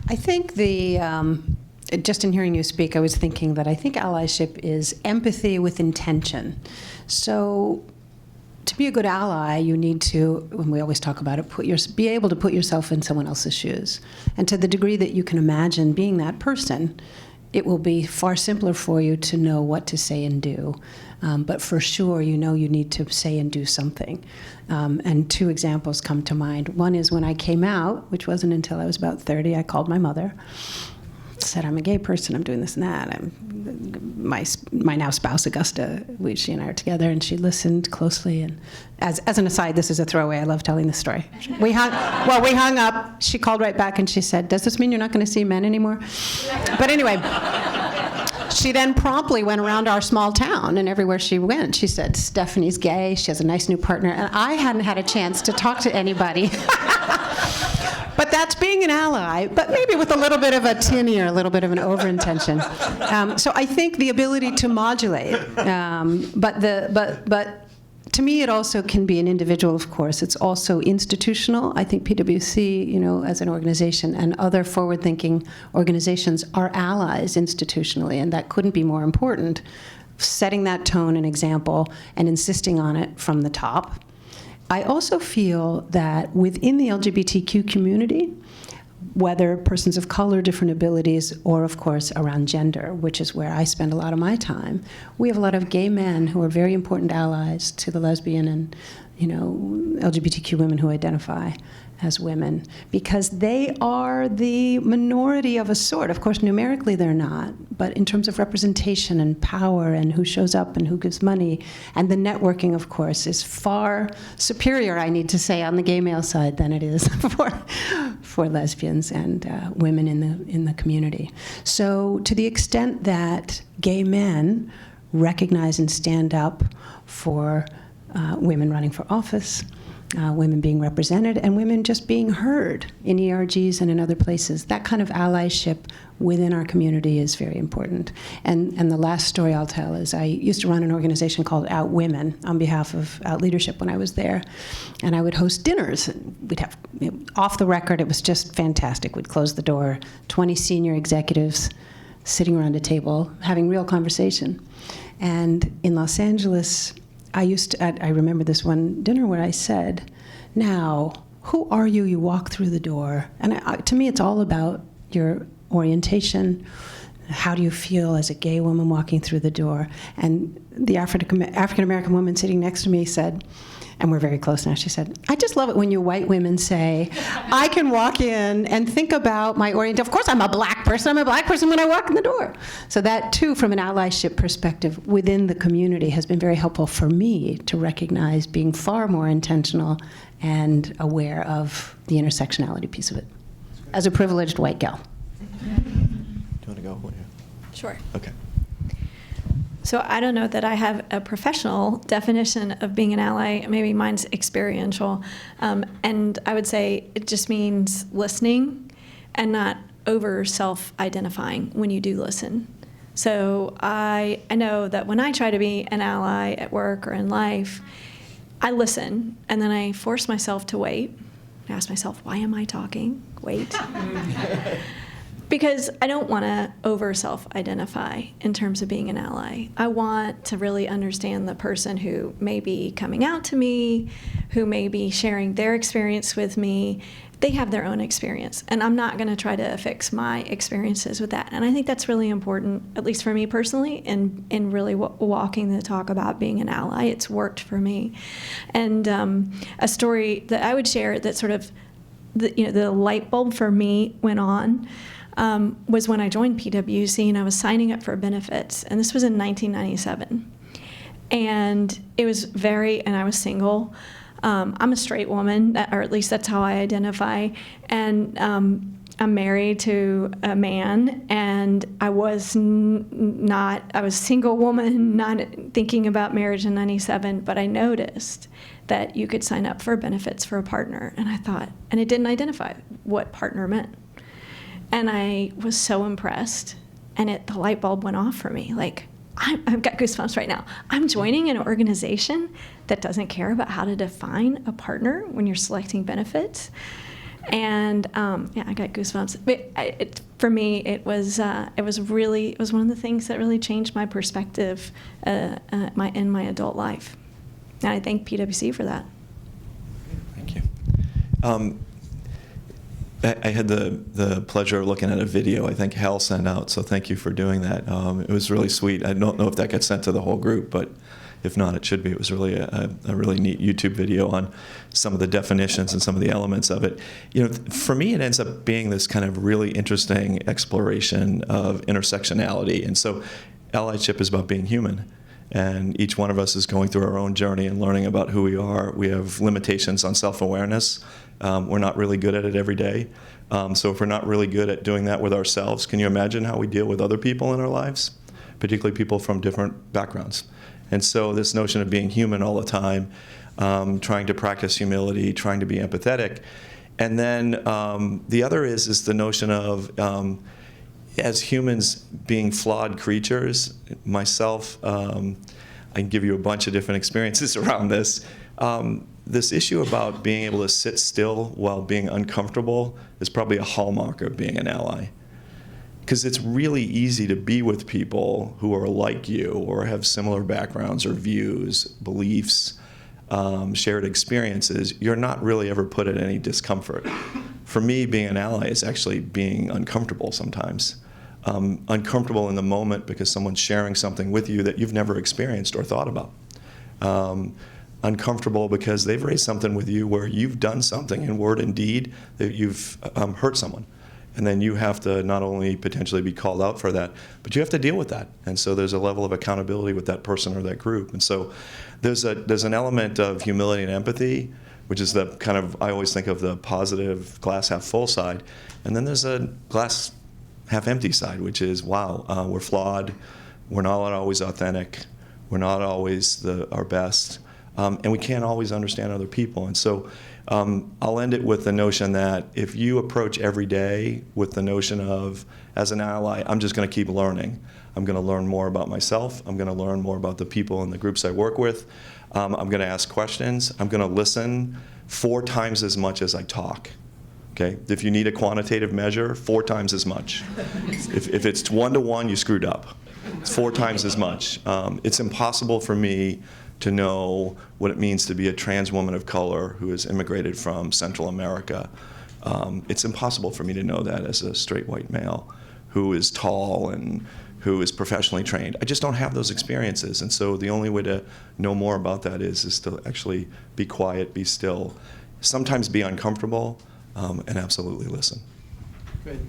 I think just in hearing you speak, I was thinking that I think allyship is empathy with intention. So to be a good ally, you need to, when we always talk about it, be able to put yourself in someone else's shoes. And to the degree that you can imagine being that person, it will be far simpler for you to know what to say and do. But for sure, you know you need to say and do something. And two examples come to mind. One is when I came out, which wasn't until I was about 30, I called my mother, said, I'm a gay person, I'm doing this and that. My now spouse, Augusta, she and I are together, and she listened closely. And as an aside, this is a throwaway, I love telling this story. We hung up, she called right back and she said, does this mean you're not going to see men anymore? But anyway, she then promptly went around our small town, and everywhere she went, she said, Stephanie's gay, she has a nice new partner, and I hadn't had a chance to talk to anybody. But that's being an ally, but maybe with a little bit of a tinny or a little bit of an over-intention. So I think the ability to modulate, but to me it also can be an individual, of course. It's also institutional. I think PwC, as an organization, and other forward-thinking organizations are allies institutionally, and that couldn't be more important. Setting that tone and example and insisting on it from the top. I also feel that within the LGBTQ community, whether persons of color, different abilities, or of course around gender, which is where I spend a lot of my time, we have a lot of gay men who are very important allies to the lesbian and LGBTQ women who identify as women, because they are the minority of a sort. Of course, numerically they're not, but in terms of representation and power and who shows up and who gives money, and the networking, of course, is far superior, I need to say, on the gay male side than it is for lesbians and women in the community. So to the extent that gay men recognize and stand up for women running for office, women being represented, and women just being heard in ERGs and in other places. That kind of allyship within our community is very important. And the last story I'll tell is I used to run an organization called Out Women on behalf of Out Leadership when I was there. And I would host dinners. We'd have, off the record, it was just fantastic. We'd close the door, 20 senior executives sitting around a table, having real conversation. And in Los Angeles, I remember this one dinner where I said, now, who are you? You walk through the door. And to me, it's all about your orientation. How do you feel as a gay woman walking through the door? And the African-American woman sitting next to me said, and we're very close now, she said, I just love it when you white women say, I can walk in and think about my orientation. Of course, I'm a black person when I walk in the door. So that, too, from an allyship perspective within the community has been very helpful for me to recognize being far more intentional and aware of the intersectionality piece of it as a privileged white gal. Do you want to go? Sure. Okay. So I don't know that I have a professional definition of being an ally. Maybe mine's experiential. And I would say it just means listening and not over self-identifying when you do listen. So I know that when I try to be an ally at work or in life, I listen, and then I force myself to wait. I ask myself, why am I talking? Wait. Because I don't want to over self-identify in terms of being an ally. I want to really understand the person who may be coming out to me, who may be sharing their experience with me. They have their own experience, and I'm not going to try to fix my experiences with that. And I think that's really important, at least for me personally, in really walking the talk about being an ally. It's worked for me. And a story that I would share that sort of, the light bulb for me went on was when I joined PwC and I was signing up for benefits, and this was in 1997. And it was and I was single. I'm a straight woman, or at least that's how I identify. And I'm married to a man, and I was I was a single woman, not thinking about marriage in 97, but I noticed that you could sign up for benefits for a partner. And I thought, and it didn't identify what partner meant. And I was so impressed, and the light bulb went off for me. Like, I've got goosebumps right now. I'm joining an organization that doesn't care about how to define a partner when you're selecting benefits. And yeah, I got goosebumps. But for me, it was one of the things that really changed my perspective in my adult life. And I thank PwC for that. Thank you. I had the pleasure of looking at a video I think Hal sent out, so thank you for doing that. It was really sweet. I don't know if that gets sent to the whole group, but if not, it should be. It was really a really neat YouTube video on some of the definitions and some of the elements of it. For me, it ends up being this kind of really interesting exploration of intersectionality. And so allyship is about being human. And each one of us is going through our own journey and learning about who we are. We have limitations on self-awareness. We're not really good at it every day. So if we're not really good at doing that with ourselves, can you imagine how we deal with other people in our lives, particularly people from different backgrounds? And so this notion of being human all the time, trying to practice humility, trying to be empathetic. And then the other is the notion of, as humans being flawed creatures, myself, I can give you a bunch of different experiences around this. This issue about being able to sit still while being uncomfortable is probably a hallmark of being an ally. Because it's really easy to be with people who are like you or have similar backgrounds or views, beliefs, shared experiences. You're not really ever put at any discomfort. For me, being an ally is actually being uncomfortable sometimes. Uncomfortable in the moment because someone's sharing something with you that you've never experienced or thought about. Uncomfortable because they've raised something with you where you've done something in word and deed that you've hurt someone. And then you have to not only potentially be called out for that, but you have to deal with that. And so there's a level of accountability with that person or that group. And so there's an element of humility and empathy, which is the kind of, I always think of the positive glass half full side. And then there's a glass half empty side, which is, wow, we're flawed. We're not always authentic. We're not always our best. And we can't always understand other people. And so I'll end it with the notion that if you approach every day with the notion of, as an ally, I'm just going to keep learning. I'm going to learn more about myself. I'm going to learn more about the people in the groups I work with. I'm going to ask questions. I'm going to listen 4 times as much as I talk. Okay? If you need a quantitative measure, 4 times as much. If it's 1-to-1, you screwed up. It's 4 times as much. It's impossible for me to know what it means to be a trans woman of color who has immigrated from Central America. It's impossible for me to know that as a straight white male who is tall and who is professionally trained. I just don't have those experiences. And so the only way to know more about that is to actually be quiet, be still, sometimes be uncomfortable, and absolutely listen. Great.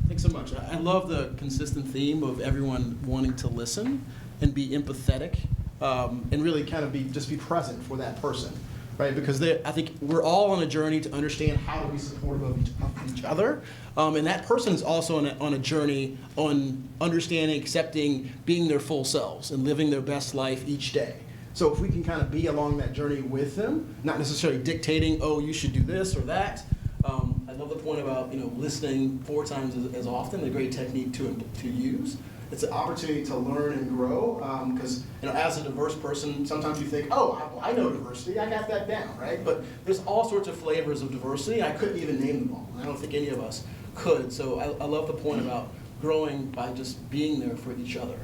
Thanks so much. I love the consistent theme of everyone wanting to listen and be empathetic. And really kind of just be present for that person, right? Because I think we're all on a journey to understand how to be supportive of each other. And that person is also on a journey on understanding, accepting, being their full selves and living their best life each day. So if we can kind of be along that journey with them, not necessarily dictating, oh, you should do this or that. I love the point about listening 4 times as often, a great technique to use. It's an opportunity to learn and grow, because as a diverse person, sometimes you think, oh, I know diversity, I got that down, right? But there's all sorts of flavors of diversity. I couldn't even name them all. I don't think any of us could. So I love the point about growing by just being there for each other.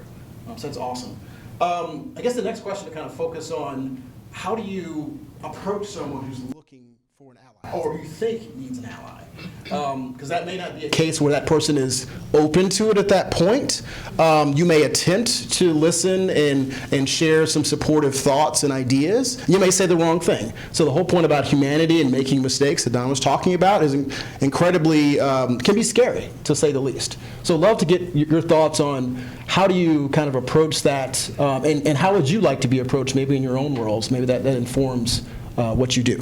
So that's awesome. I guess the next question to kind of focus on, how do you approach someone who's looking for an ally, or you think needs an ally? Because that may not be a case where that person is open to it at that point. You may attempt to listen and share some supportive thoughts and ideas. You may say the wrong thing. So the whole point about humanity and making mistakes that Don was talking about is incredibly, can be scary, to say the least. So I'd love to get your thoughts on how do you kind of approach that, and how would you like to be approached maybe in your own worlds? Maybe that informs what you do.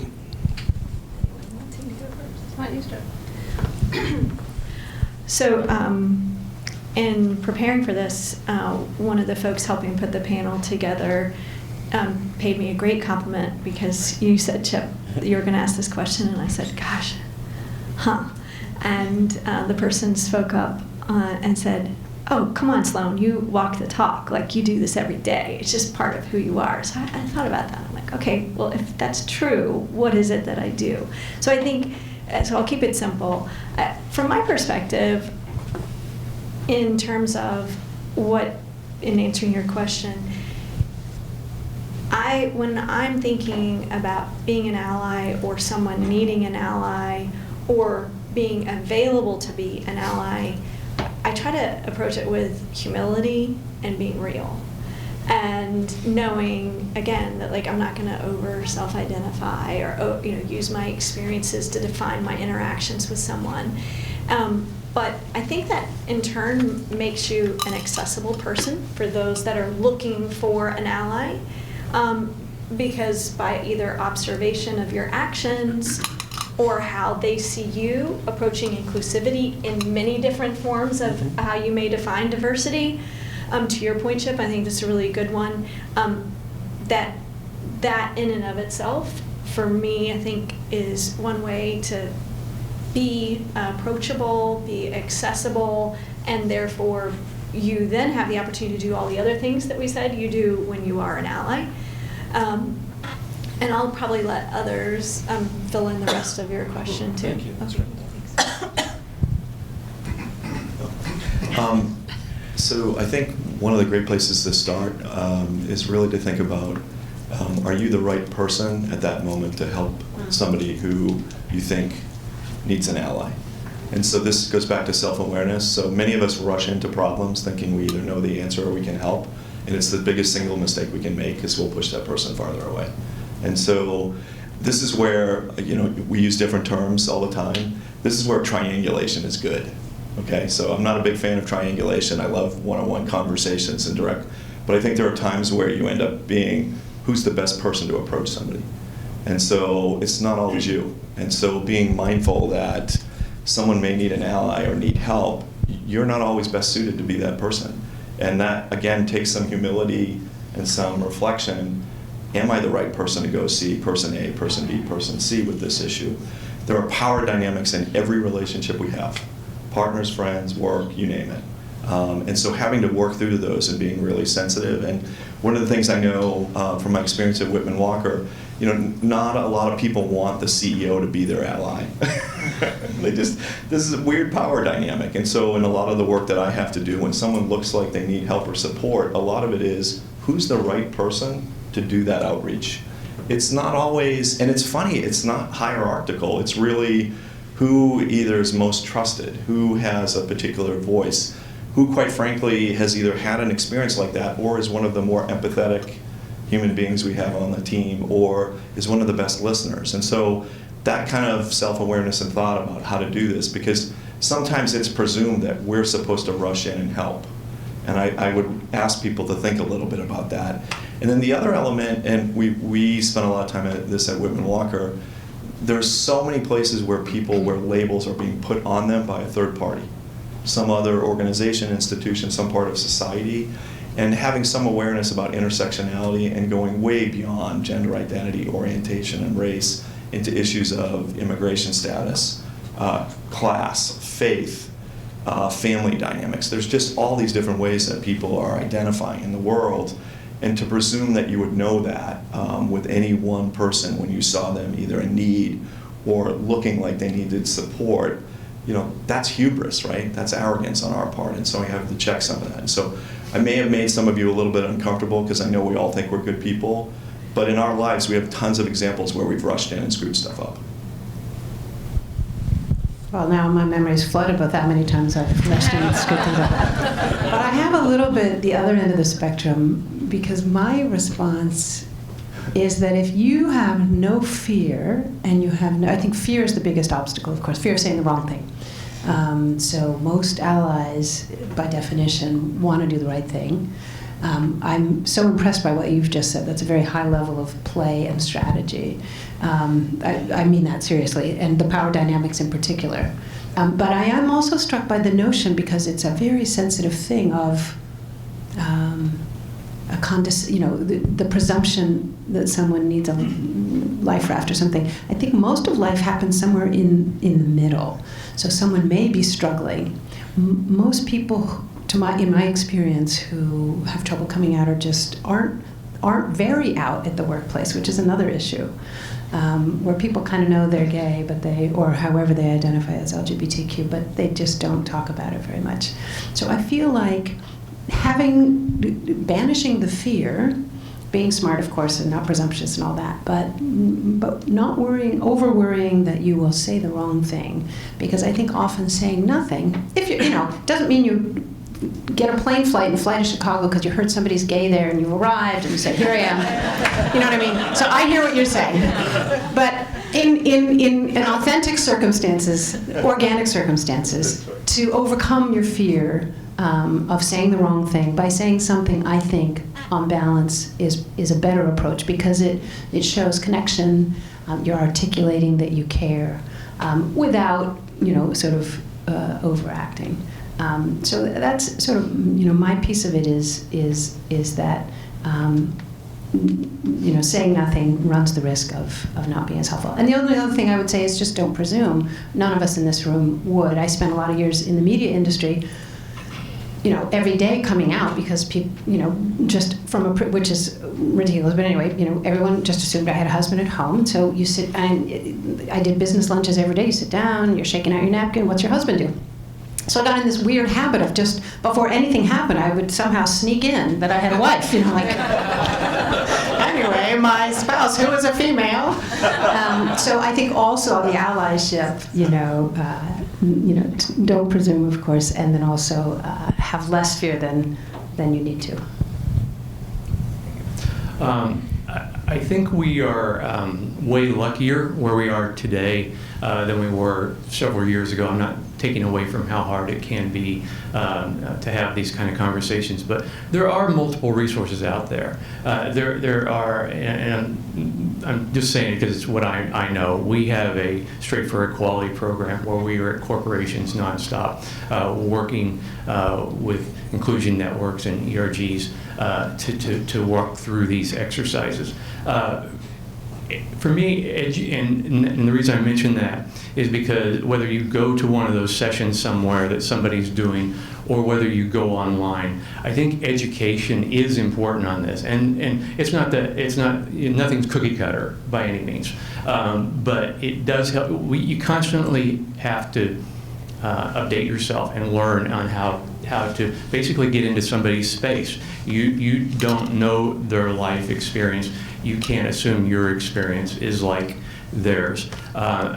So in preparing for this, one of the folks helping put the panel together paid me a great compliment, because you said, Chip, you were going to ask this question, and I said, gosh, and the person spoke up and said, oh, come on, Sloan, you walk the talk. Like, you do this every day. It's just part of who you are. So I thought about that. I'm like, okay, well, if that's true, what is it that I do? So I think So I'll keep it simple. From my perspective, in terms of in answering your question, when I'm thinking about being an ally or someone needing an ally or being available to be an ally, I try to approach it with humility and being real. And knowing, again, that I'm not going to over self-identify or use my experiences to define my interactions with someone. But I think that in turn makes you an accessible person for those that are looking for an ally, because by either observation of your actions or how they see you approaching inclusivity in many different forms of how you may define diversity. To your point, Chip, I think this is a really good one. That in and of itself, for me, I think is one way to be approachable, be accessible, and therefore you then have the opportunity to do all the other things that we said you do when you are an ally. And I'll probably let others fill in the rest of your question too. Thank you. Okay. So I think one of the great places to start is really to think about, are you the right person at that moment to help somebody who you think needs an ally? And so this goes back to self-awareness. So many of us rush into problems thinking we either know the answer or we can help. And it's the biggest single mistake we can make because we'll push that person farther away. And so this is where, we use different terms all the time. This is where triangulation is good. Okay, so I'm not a big fan of triangulation. I love one-on-one conversations and direct, but I think there are times where you end up being who's the best person to approach somebody. And so it's not always you. And so being mindful that someone may need an ally or need help, you're not always best suited to be that person. And that, again, takes some humility and some reflection. Am I the right person to go see person A, person B, person C with this issue? There are power dynamics in every relationship we have. Partners, friends, work, you name it. And so having to work through those and being really sensitive. And one of the things I know from my experience at Whitman Walker, not a lot of people want the CEO to be their ally. This is a weird power dynamic. And so in a lot of the work that I have to do, when someone looks like they need help or support, a lot of it is, who's the right person to do that outreach? It's not always, and it's funny, it's not hierarchical. It's really who either is most trusted, who has a particular voice, who quite frankly has either had an experience like that or is one of the more empathetic human beings we have on the team or is one of the best listeners. And so that kind of self-awareness and thought about how to do this, because sometimes it's presumed that we're supposed to rush in and help. And I would ask people to think a little bit about that. And then the other element, and we spent a lot of time at this at Whitman Walker, there's so many places where where labels are being put on them by a third party, some other organization, institution, some part of society, and having some awareness about intersectionality and going way beyond gender identity, orientation, and race into issues of immigration status, class, faith, family dynamics. There's just all these different ways that people are identifying in the world. And to presume that you would know that with any one person when you saw them either in need or looking like they needed support, that's hubris, right? That's arrogance on our part. And so we have to check some of that. And so I may have made some of you a little bit uncomfortable because I know we all think we're good people. But in our lives, we have tons of examples where we've rushed in and screwed stuff up. Well, now my memory's flooded with how many times I've rushed in and screwed things up. But I have a little bit the other end of the spectrum, because my response is that if you have no fear, and you have no, I think fear is the biggest obstacle, of course, fear of saying the wrong thing. So most allies, by definition, want to do the right thing. I'm so impressed by what you've just said. That's a very high level of play and strategy. I mean that seriously, and the power dynamics in particular. But I am also struck by the notion, because it's a very sensitive thing, of the presumption that someone needs a life raft or something. I think most of life happens somewhere in the middle. So someone may be struggling. Most people, in my experience, who have trouble coming out or just aren't aren't very out at the workplace, which is another issue, where people kind of know they're gay, but or however they identify as LGBTQ, but they just don't talk about it very much. So I feel like banishing the fear, being smart, of course, and not presumptuous and all that, but not over worrying that you will say the wrong thing, because I think often saying nothing, if doesn't mean you get a plane flight and fly to Chicago because you heard somebody's gay there and you arrived and you said, here I am. You know what I mean? So I hear what you're saying. But in authentic circumstances, organic circumstances, to overcome your fear of saying the wrong thing by saying something, I think, on balance, is a better approach, because it shows connection. You're articulating that you care without, sort of overacting. So that's sort of, my piece of it is that, saying nothing runs the risk of not being as helpful. And the only other thing I would say is just don't presume. None of us in this room would. I spent a lot of years in the media industry, every day coming out, because people, just from which is ridiculous, but anyway, everyone just assumed I had a husband at home. So you sit, and I did business lunches every day. You sit down, you're shaking out your napkin. What's your husband do? So I got in this weird habit of just, before anything happened, I would somehow sneak in that I had a wife, anyway, my spouse, who was a female. So I think also on the allyship, don't presume, of course, and then also have less fear than you need to. I think we are way luckier where we are today than we were several years ago. I'm not taking away from how hard it can be to have these kind of conversations, but there are multiple resources out there. There are, and I'm just saying it because it's what I know. We have a Straight for Equality program where we are at corporations nonstop, working with inclusion networks and ERGs to walk through these exercises. For me, and the reason I mention that is because whether you go to one of those sessions somewhere that somebody's doing, or whether you go online, I think education is important on this. And it's not nothing's cookie cutter by any means, but it does help. You constantly have to update yourself and learn on how to basically get into somebody's space. You don't know their life experience. You can't assume your experience is like theirs.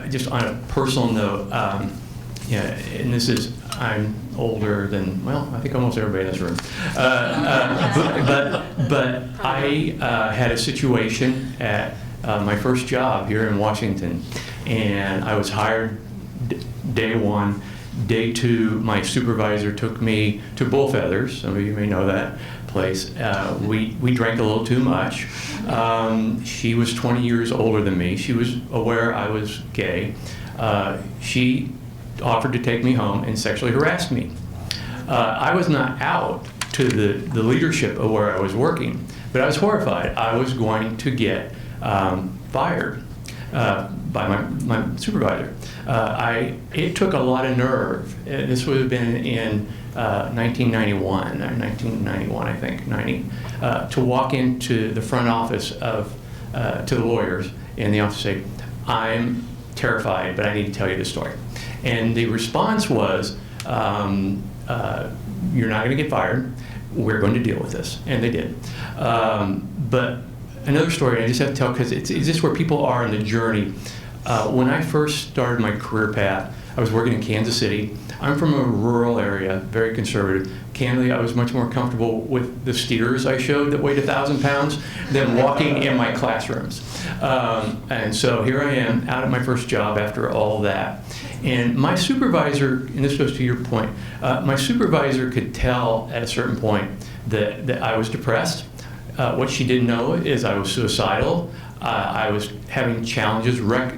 Just on a personal note, and this is, I'm older than, well, I think almost everybody in this room. But I had a situation at my first job here in Washington, and I was hired day one. Day two, my supervisor took me to Bullfeathers. Some of you may know that place. We drank a little too much. She was 20 years older than me. She was aware I was gay. She offered to take me home and sexually harassed me. I was not out to the leadership of where I was working, but I was horrified. I was going to get fired by my supervisor. It took a lot of nerve. This would have been in 1991, I think, 90, to walk into the front office to the lawyers in the office and say, I'm terrified, but I need to tell you this story. And the response was, you're not going to get fired. We're going to deal with this. And they did. But another story I just have to tell, because it's just where people are in the journey. When I first started my career path, I was working in Kansas City. I'm from a rural area, very conservative. Candidly, I was much more comfortable with the steers I showed that weighed 1,000 pounds than walking in my classrooms. And so here I am, out at my first job after all that. And my supervisor, and this goes to your point, my supervisor could tell at a certain point that I was depressed. What she didn't know is I was suicidal. I was having challenges, like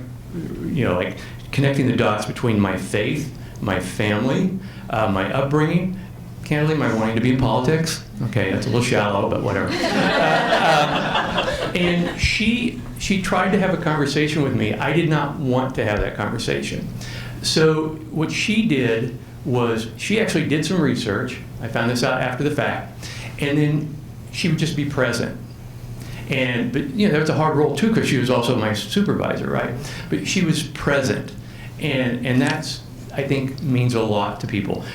connecting the dots between my faith, my family, my upbringing, candidly, my wanting to be in politics. Okay, that's a little shallow, but whatever. And she tried to have a conversation with me. I did not want to have that conversation. So what she did was she actually did some research. I found this out after the fact. And then she would just be present. But that was a hard role too, because she was also my supervisor, right? But she was present, and that's, I think, means a lot to people.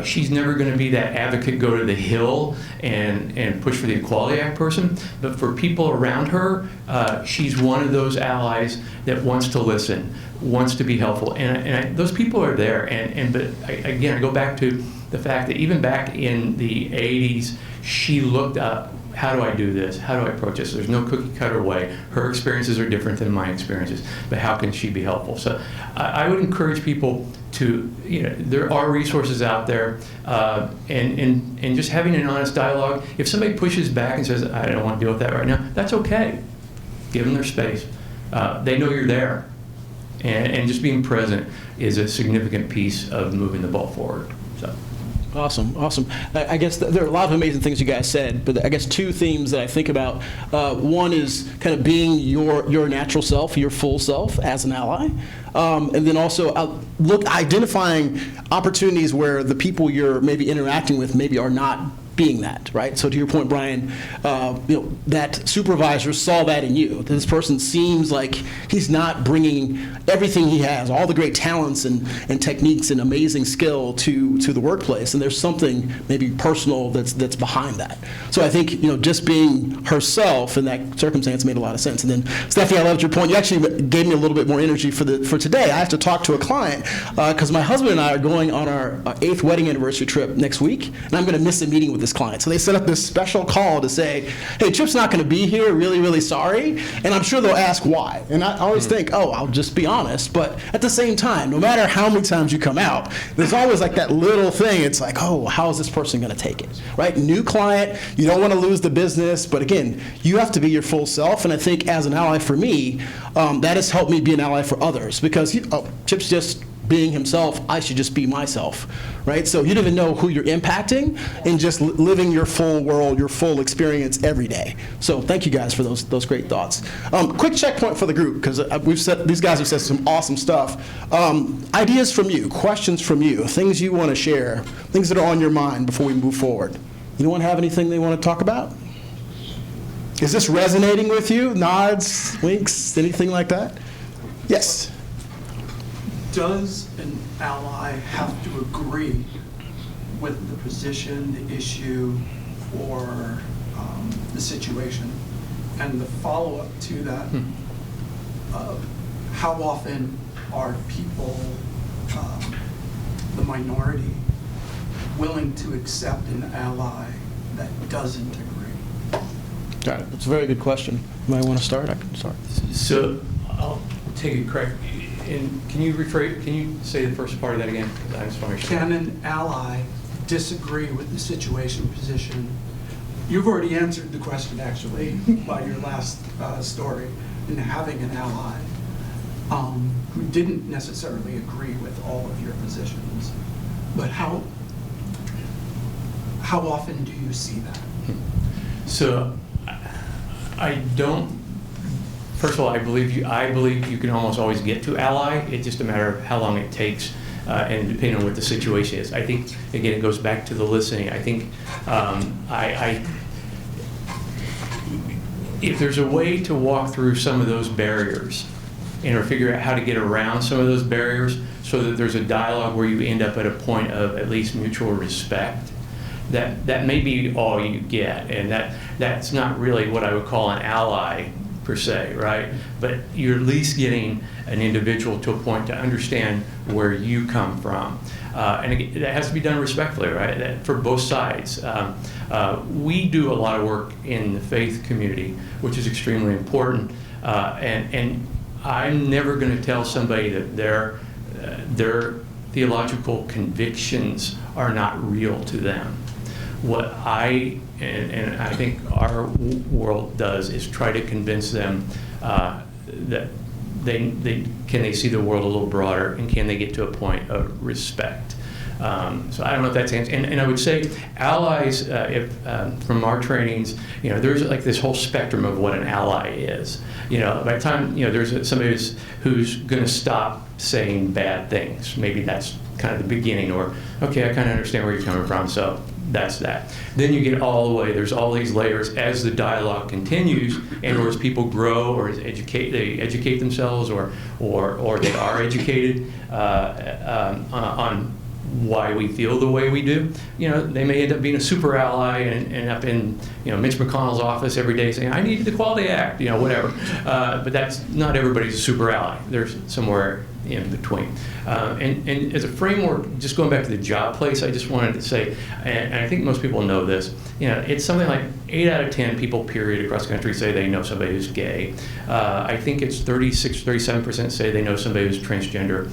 She's never going to be that advocate, go to the Hill and push for the Equality Act person, but for people around her, she's one of those allies that wants to listen, wants to be helpful, and those people are there. But again, I go back to the fact that even back in the 80s, she looked up, how do I do this? How do I approach this? There's no cookie cutter way. Her experiences are different than my experiences, but how can she be helpful? So I would encourage people to, there are resources out there, and just having an honest dialogue. If somebody pushes back and says, I don't want to deal with that right now, that's okay. Give them their space. They know you're there. And just being present is a significant piece of moving the ball forward. So. Awesome. I guess there are a lot of amazing things you guys said, but I guess two themes that I think about. One is kind of being your natural self, your full self as an ally, and then also identifying opportunities where the people you're maybe interacting with maybe are not being that, right? So to your point, Brian, that supervisor saw that in you. This person seems like he's not bringing everything he has, all the great talents and techniques and amazing skill to the workplace, and there's something maybe personal that's behind that. So I think just being herself in that circumstance made a lot of sense. And then Stephanie, I loved your point. You actually gave me a little bit more energy for today. I have to talk to a client because my husband and I are going on our 8th wedding anniversary trip next week, and I'm going to miss a meeting with this client. So they set up this special call to say, hey, Chip's not going to be here, really, really sorry. And I'm sure they'll ask why. And I always think, I'll just be honest. But at the same time, no matter how many times you come out, there's always like that little thing. It's like, how is this person going to take it, right? New client, you don't want to lose the business. But again, you have to be your full self. And I think as an ally for me, that has helped me be an ally for others. Because Chip's just being himself, I should just be myself, right? So you don't even know who you're impacting and just living your full world, your full experience every day. So thank you guys for those great thoughts. Quick checkpoint for the group, because these guys have said some awesome stuff. Ideas from you, questions from you, things you want to share, things that are on your mind before we move forward. Anyone have anything they want to talk about? Is this resonating with you? Nods, winks, anything like that? Yes. Does an ally have to agree with the position, the issue, or the situation? And the follow-up to that, how often are people, the minority, willing to accept an ally that doesn't agree? Got it. That's a very good question. You might want to start? I can start. So I'll take it correct. And can you say the first part of that again? I just want to make sure. Can an ally disagree with the situation, position? You've already answered the question, actually, by your last story, in having an ally who didn't necessarily agree with all of your positions. But how often do you see that? So I don't. First of all, I believe you can almost always get to ally. It's just a matter of how long it takes, and depending on what the situation is. I think again it goes back to the listening. I think if there's a way to walk through some of those barriers, or figure out how to get around some of those barriers, so that there's a dialogue where you end up at a point of at least mutual respect. That may be all you get, and that's not really what I would call an ally per se, right? But you're at least getting an individual to a point to understand where you come from. And again, that has to be done respectfully, right? That for both sides. We do a lot of work in the faith community, which is extremely important. And I'm never going to tell somebody that their theological convictions are not real to them. What and I think our world does is try to convince them that they see the world a little broader, and can they get to a point of respect. So I don't know if that's answered. And I would say allies, from our trainings, there's like this whole spectrum of what an ally is. By the time there's somebody who's going to stop saying bad things. Maybe that's kind of the beginning, or okay, I kind of understand where you're coming from, so that's that. Then you get all the way, there's all these layers as the dialogue continues, and or as people grow, or as they educate themselves, or they are educated on why we feel the way we do. They may end up being a super ally and end up in Mitch McConnell's office every day saying, I need the Equality Act, whatever. But that's not everybody's a super ally. There's somewhere in between. And as a framework, just going back to the job place, I just wanted to say, and I think most people know this, it's something like 8 out of 10 people, period, across the country say they know somebody who's gay. I think it's 37% say they know somebody who's transgender.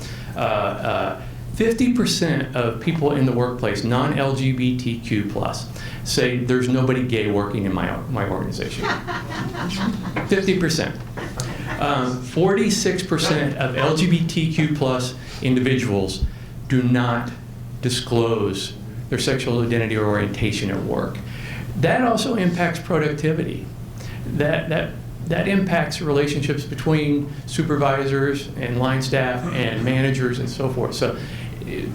50% of people in the workplace, non-LGBTQ+, say there's nobody gay working in my organization. 50%. 46% of LGBTQ+ individuals do not disclose their sexual identity or orientation at work. That also impacts productivity. That impacts relationships between supervisors and line staff and managers and so forth. So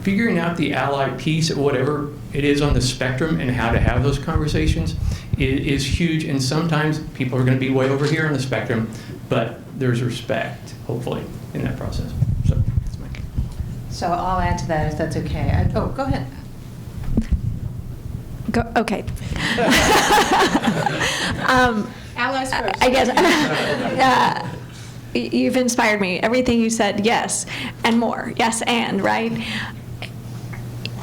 figuring out the ally piece, whatever it is on the spectrum, and how to have those conversations is huge. And sometimes people are going to be way over here on the spectrum, but there's respect, hopefully, in that process. So that's my. So I'll add to that if that's okay. Go ahead. Okay. Allies first. I guess. You've inspired me. Everything you said, yes, and more. Yes, and, right?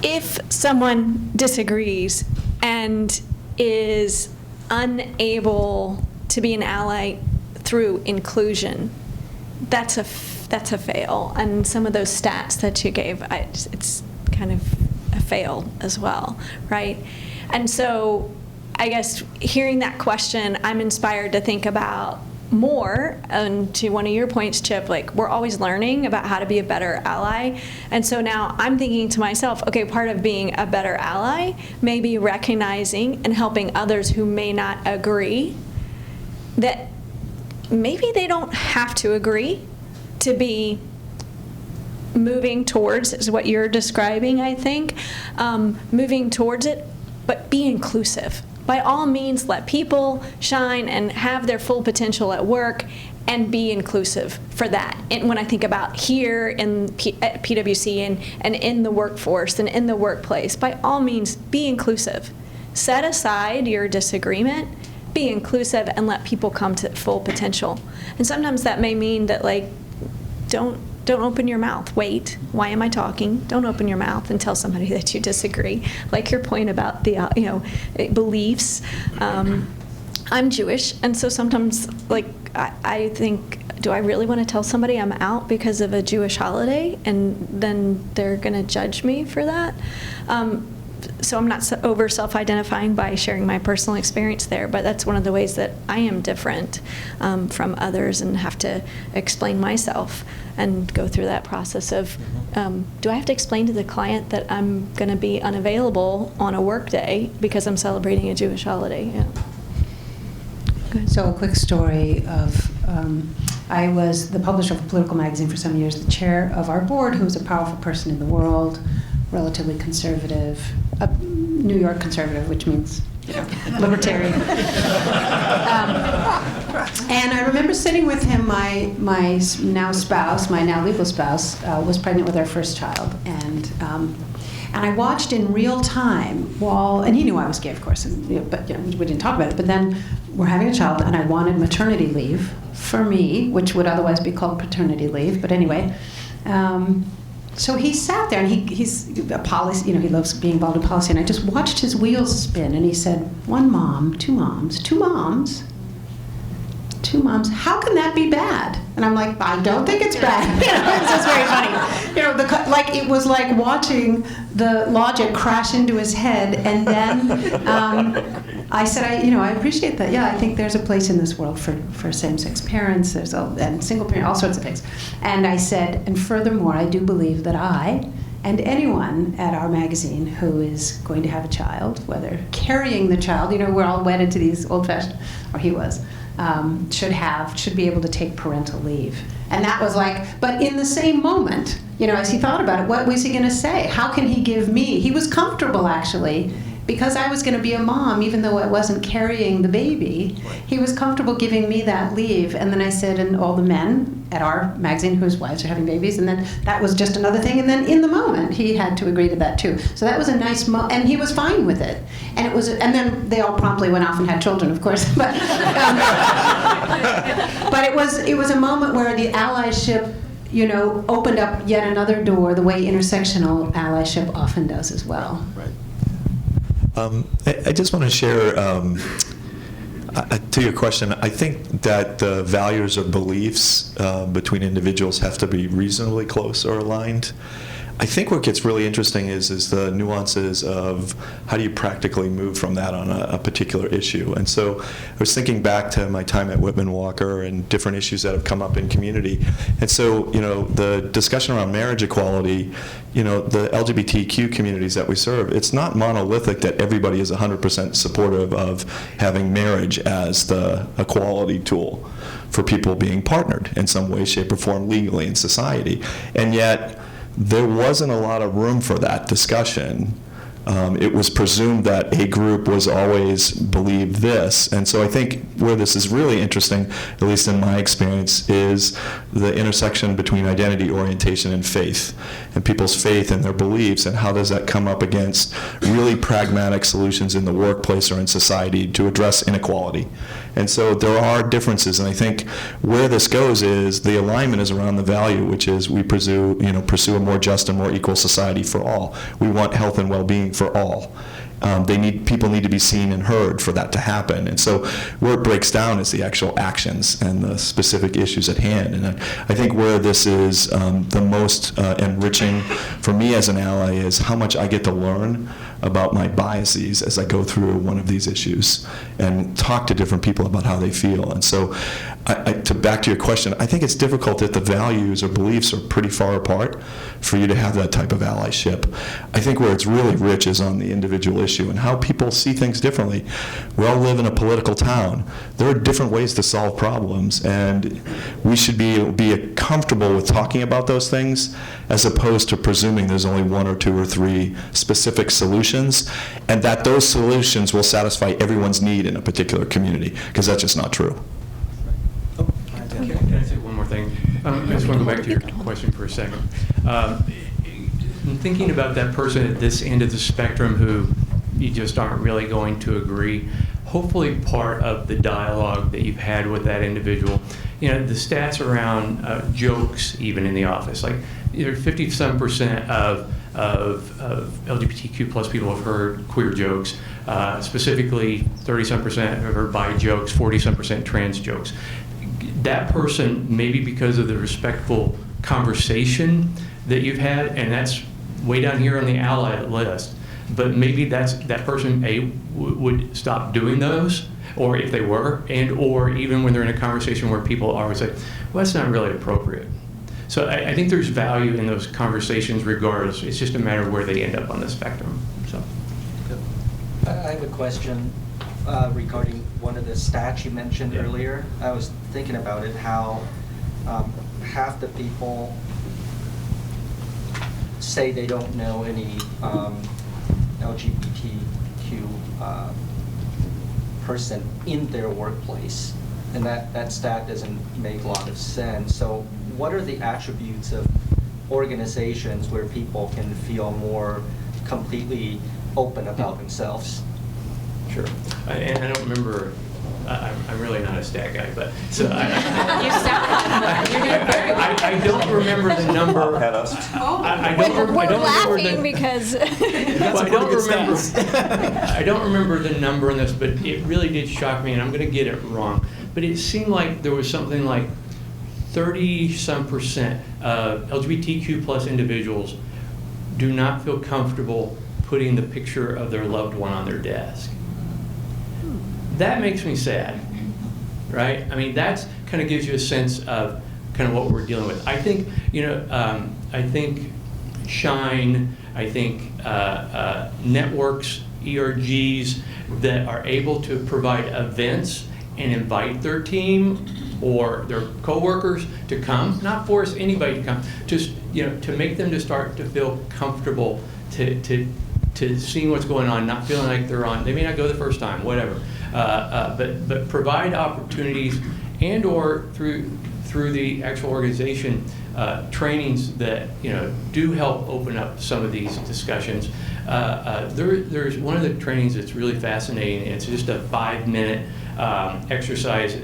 If someone disagrees and is unable to be an ally through inclusion, that's a fail. And some of those stats that you gave, it's kind of a fail as well, right? And so I guess hearing that question, I'm inspired to think about more, and to one of your points, Chip, like we're always learning about how to be a better ally. And so now I'm thinking to myself, okay, part of being a better ally may be recognizing and helping others who may not agree that maybe they don't have to agree to be moving towards, is what you're describing, I think, moving towards it, but be inclusive. By all means, let people shine and have their full potential at work, and be inclusive for that. And when I think about here at PwC and in the workforce and in the workplace, by all means, be inclusive. Set aside your disagreement, be inclusive, and let people come to full potential. And sometimes that may mean that, like, don't open your mouth. Wait, why am I talking? Don't open your mouth and tell somebody that you disagree. Like your point about the beliefs. I'm Jewish, and so sometimes, like, I think, do I really want to tell somebody I'm out because of a Jewish holiday, and then they're going to judge me for that? So I'm not over self-identifying by sharing my personal experience there, but that's one of the ways that I am different from others and have to explain myself and go through that process of, do I have to explain to the client that I'm going to be unavailable on a work day because I'm celebrating a Jewish holiday? Yeah. So a quick story of, I was the publisher of a political magazine for some years, the chair of our board, who was a powerful person in the world, relatively conservative, a New York conservative, which means libertarian. And I remember sitting with him, my now spouse, my now legal spouse, was pregnant with our first child, and I watched in real time and he knew I was gay, of course, but we didn't talk about it. But then we're having a child, and I wanted maternity leave for me, which would otherwise be called paternity leave. But anyway. So he sat there, and he's a policy, he loves being involved in policy, and I just watched his wheels spin, and he said, one mom, two moms, how can that be bad? And I'm like, I don't think it's bad. It's just very funny. It was like watching the logic crash into his head, and then I said, I appreciate that. Yeah, I think there's a place in this world for same-sex parents, and single parents, all sorts of things. And I said, and furthermore, I do believe that I and anyone at our magazine who is going to have a child, whether carrying the child, we're all wedded to these old-fashioned, or he was, should be able to take parental leave. And that was like, but in the same moment, as he thought about it, what was he going to say? How can he give me? He was comfortable, actually, because I was going to be a mom, even though I wasn't carrying the baby, he was comfortable giving me that leave. And then I said, and all the men at our magazine whose wives are having babies, and then that was just another thing. And then in the moment, he had to agree to that too. So that was a nice and he was fine with it. And it was, and then they all promptly went off and had children, of course. But but it was a moment where the allyship, you know, opened up yet another door, the way intersectional allyship often does as well. Right. I just want to share, to your question, I think that the values or beliefs between individuals have to be reasonably close or aligned. I think what gets really interesting is the nuances of how do you practically move from that on a particular issue. And so I was thinking back to my time at Whitman Walker and different issues that have come up in community. And so, you know, the discussion around marriage equality, you know, the LGBTQ communities that we serve, it's not monolithic that everybody is 100% supportive of having marriage as the equality tool for people being partnered in some way, shape, or form legally in society. And yet, there wasn't a lot of room for that discussion. It was presumed that a group was always believed this. And so I think where this is really interesting, at least in my experience, is the intersection between identity, orientation, and faith, and people's faith and their beliefs, and how does that come up against really pragmatic solutions in the workplace or in society to address inequality. And so there are differences, and I think where this goes is the alignment is around the value, which is we pursue a more just and more equal society for all. We want health and well-being for all. People need to be seen and heard for that to happen. And so where it breaks down is the actual actions and the specific issues at hand. And I think where this is the most enriching for me as an ally is how much I get to learn about my biases as I go through one of these issues and talk to different people about how they feel. And so back to your question, I think it's difficult if the values or beliefs are pretty far apart for you to have that type of allyship. I think where it's really rich is on the individual issue and how people see things differently. We all live in a political town. There are different ways to solve problems, and we should be comfortable with talking about those things as opposed to presuming there's only one or two or three specific solutions, and that those solutions will satisfy everyone's need in a particular community, because that's just not true. Can I say one more thing? I just want to go back to your question for a second. In thinking about that person at this end of the spectrum who you just aren't really going to agree, hopefully part of the dialogue that you've had with that individual, you know, the stats around jokes even in the office, like 50-some% of LGBTQ plus people have heard queer jokes, specifically 30-some% have heard bi jokes, 40-some% trans jokes. That person, maybe because of the respectful conversation that you've had, and that's way down here on the ally list, but maybe that person would stop doing those, or if they were, or even when they're in a conversation where people always say, well, that's not really appropriate. So I think there's value in those conversations regardless. It's just a matter of where they end up on the spectrum. So, I have a question regarding one of the stats you mentioned earlier. I was thinking about it, how half the people say they don't know any LGBTQ person in their workplace, and that stat doesn't make a lot of sense. So what are the attributes of organizations where people can feel more completely open about themselves? sure. And I don't remember. I'm really not a stat guy, but so You sound like you're doing very well. I don't remember the number. At us. We're laughing because I don't remember the number on this, but it really did shock me, and I'm going to get it wrong. But it seemed like there was something like 30-some% of LGBTQ plus individuals do not feel comfortable putting the picture of their loved one on their desk. That makes me sad, right? I mean, that's kind of gives you a sense of kind of what we're dealing with. I think, I think Shine, I think networks, ERGs that are able to provide events and invite their team or their coworkers to come, not force anybody to come, just to make them to start to feel comfortable to to seeing what's going on, not feeling like they're on. They may not go the first time, whatever, but provide opportunities and or through the actual organization trainings that do help open up some of these discussions. There's one of the trainings that's really fascinating, and it's just a 5-minute exercise.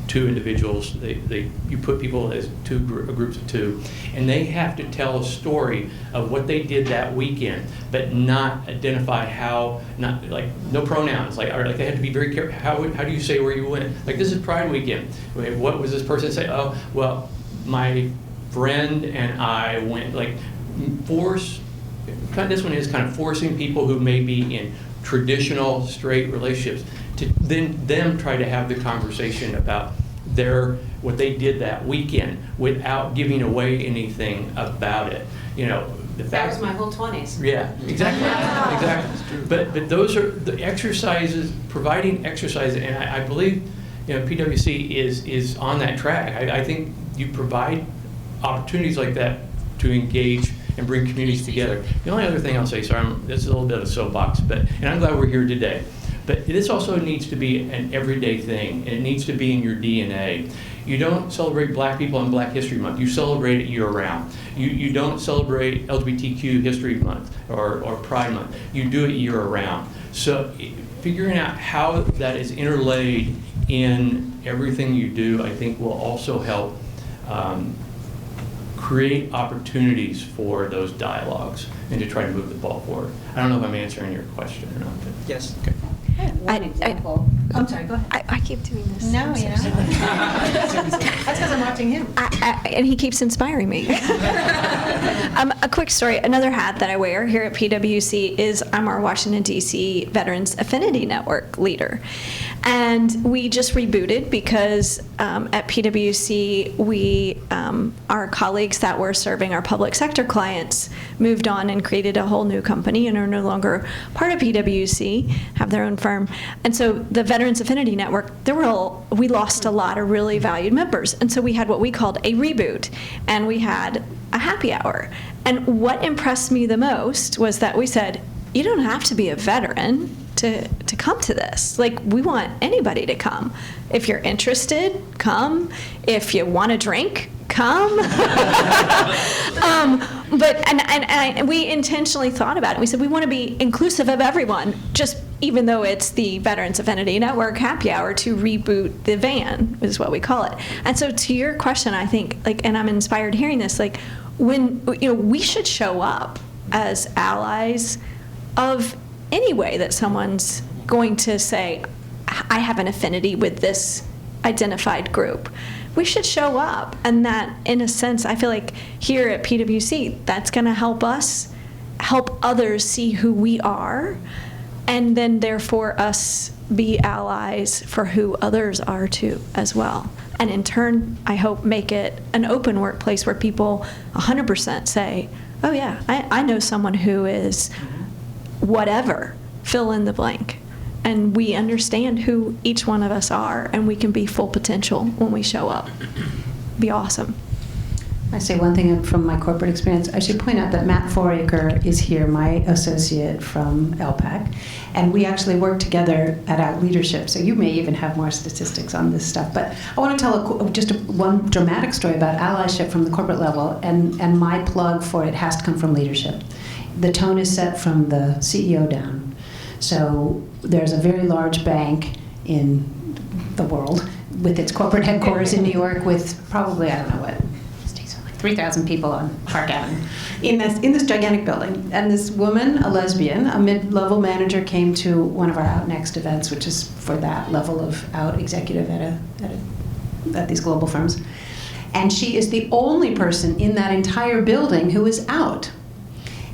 2 individuals, you put people as groups of 2, and they have to tell a story of what they did that weekend, but not identify how, not like no pronouns, like they had to be very careful. How do you say where you went? Like, this is Pride weekend. What was this person say? Oh, well, my friend and I went. Like, this one is kind of forcing people who may be in traditional straight relationships to then them try to have the conversation about what they did that weekend without giving away anything about it. That was my whole 20s. Yeah, exactly, exactly. But those are the exercises, providing exercises, and I believe PwC is on that track. I think you provide opportunities like that to engage and bring communities together. The only other thing I'll say, sorry, this is a little bit of a soapbox, and I'm glad we're here today. But this also needs to be an everyday thing, and it needs to be in your DNA. You don't celebrate Black people on Black History Month. You celebrate it year-round. You don't celebrate LGBTQ History Month or Pride Month. You do it year-round. So figuring out how that is interlaid in everything you do, I think, will also help create opportunities for those dialogues and to try to move the ball forward. I don't know if I'm answering your question or not. But. Yes. Okay. One example. I'm sorry, go ahead. I keep doing this. No, That's because I'm watching him. And he keeps inspiring me. A quick story. Another hat that I wear here at PwC is I'm our Washington, D.C. Veterans Affinity Network leader. And we just rebooted because at PwC, our colleagues that were serving our public sector clients moved on and created a whole new company and are no longer part of PwC, have their own firm. And so the Veterans Affinity Network, we lost a lot of really valued members. And so we had what we called a reboot, and we had a happy hour. And what impressed me the most was that we said, you don't have to be a veteran to come to this. Like, we want anybody to come. If you're interested, come. If you want to drink, come. And we intentionally thought about it. We said we want to be inclusive of everyone, just even though it's the Veterans Affinity Network happy hour, to reboot the van is what we call it. And so to your question, I think, and I'm inspired hearing this, when we should show up as allies of any way that someone's going to say, I have an affinity with this identified group. We should show up, and that, in a sense, I feel like here at PwC, that's going to help us help others see who we are, and then therefore us be allies for who others are too as well. And in turn, I hope make it an open workplace where people 100% say, oh yeah, I know someone who is whatever, fill in the blank. And we understand who each one of us are, and we can be full potential when we show up. Be awesome. I say one thing from my corporate experience. I should point out that Matt Foraker is here, my associate from LPAC, and we actually work together at Allyship, so you may even have more statistics on this stuff. But I want to tell one dramatic story about allyship from the corporate level, and my plug for it has to come from leadership. The tone is set from the CEO down. So there's a very large bank in the world with its corporate headquarters in New York with probably, I don't know what, 3,000 people on Park Avenue in this gigantic building. And this woman, a lesbian, a mid-level manager, came to one of our Out Next events, which is for that level of out executive at these global firms. And she is the only person in that entire building who is out.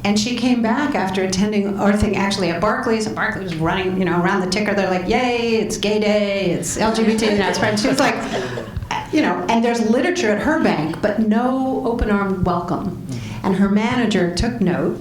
And she came back after attending our thing actually at Barclays, and Barclays was running, around the ticker. They're like, "Yay! It's Gay Day! It's LGBT!" It's French. She was like, and there's literature at her bank, but no open-armed welcome. And her manager took note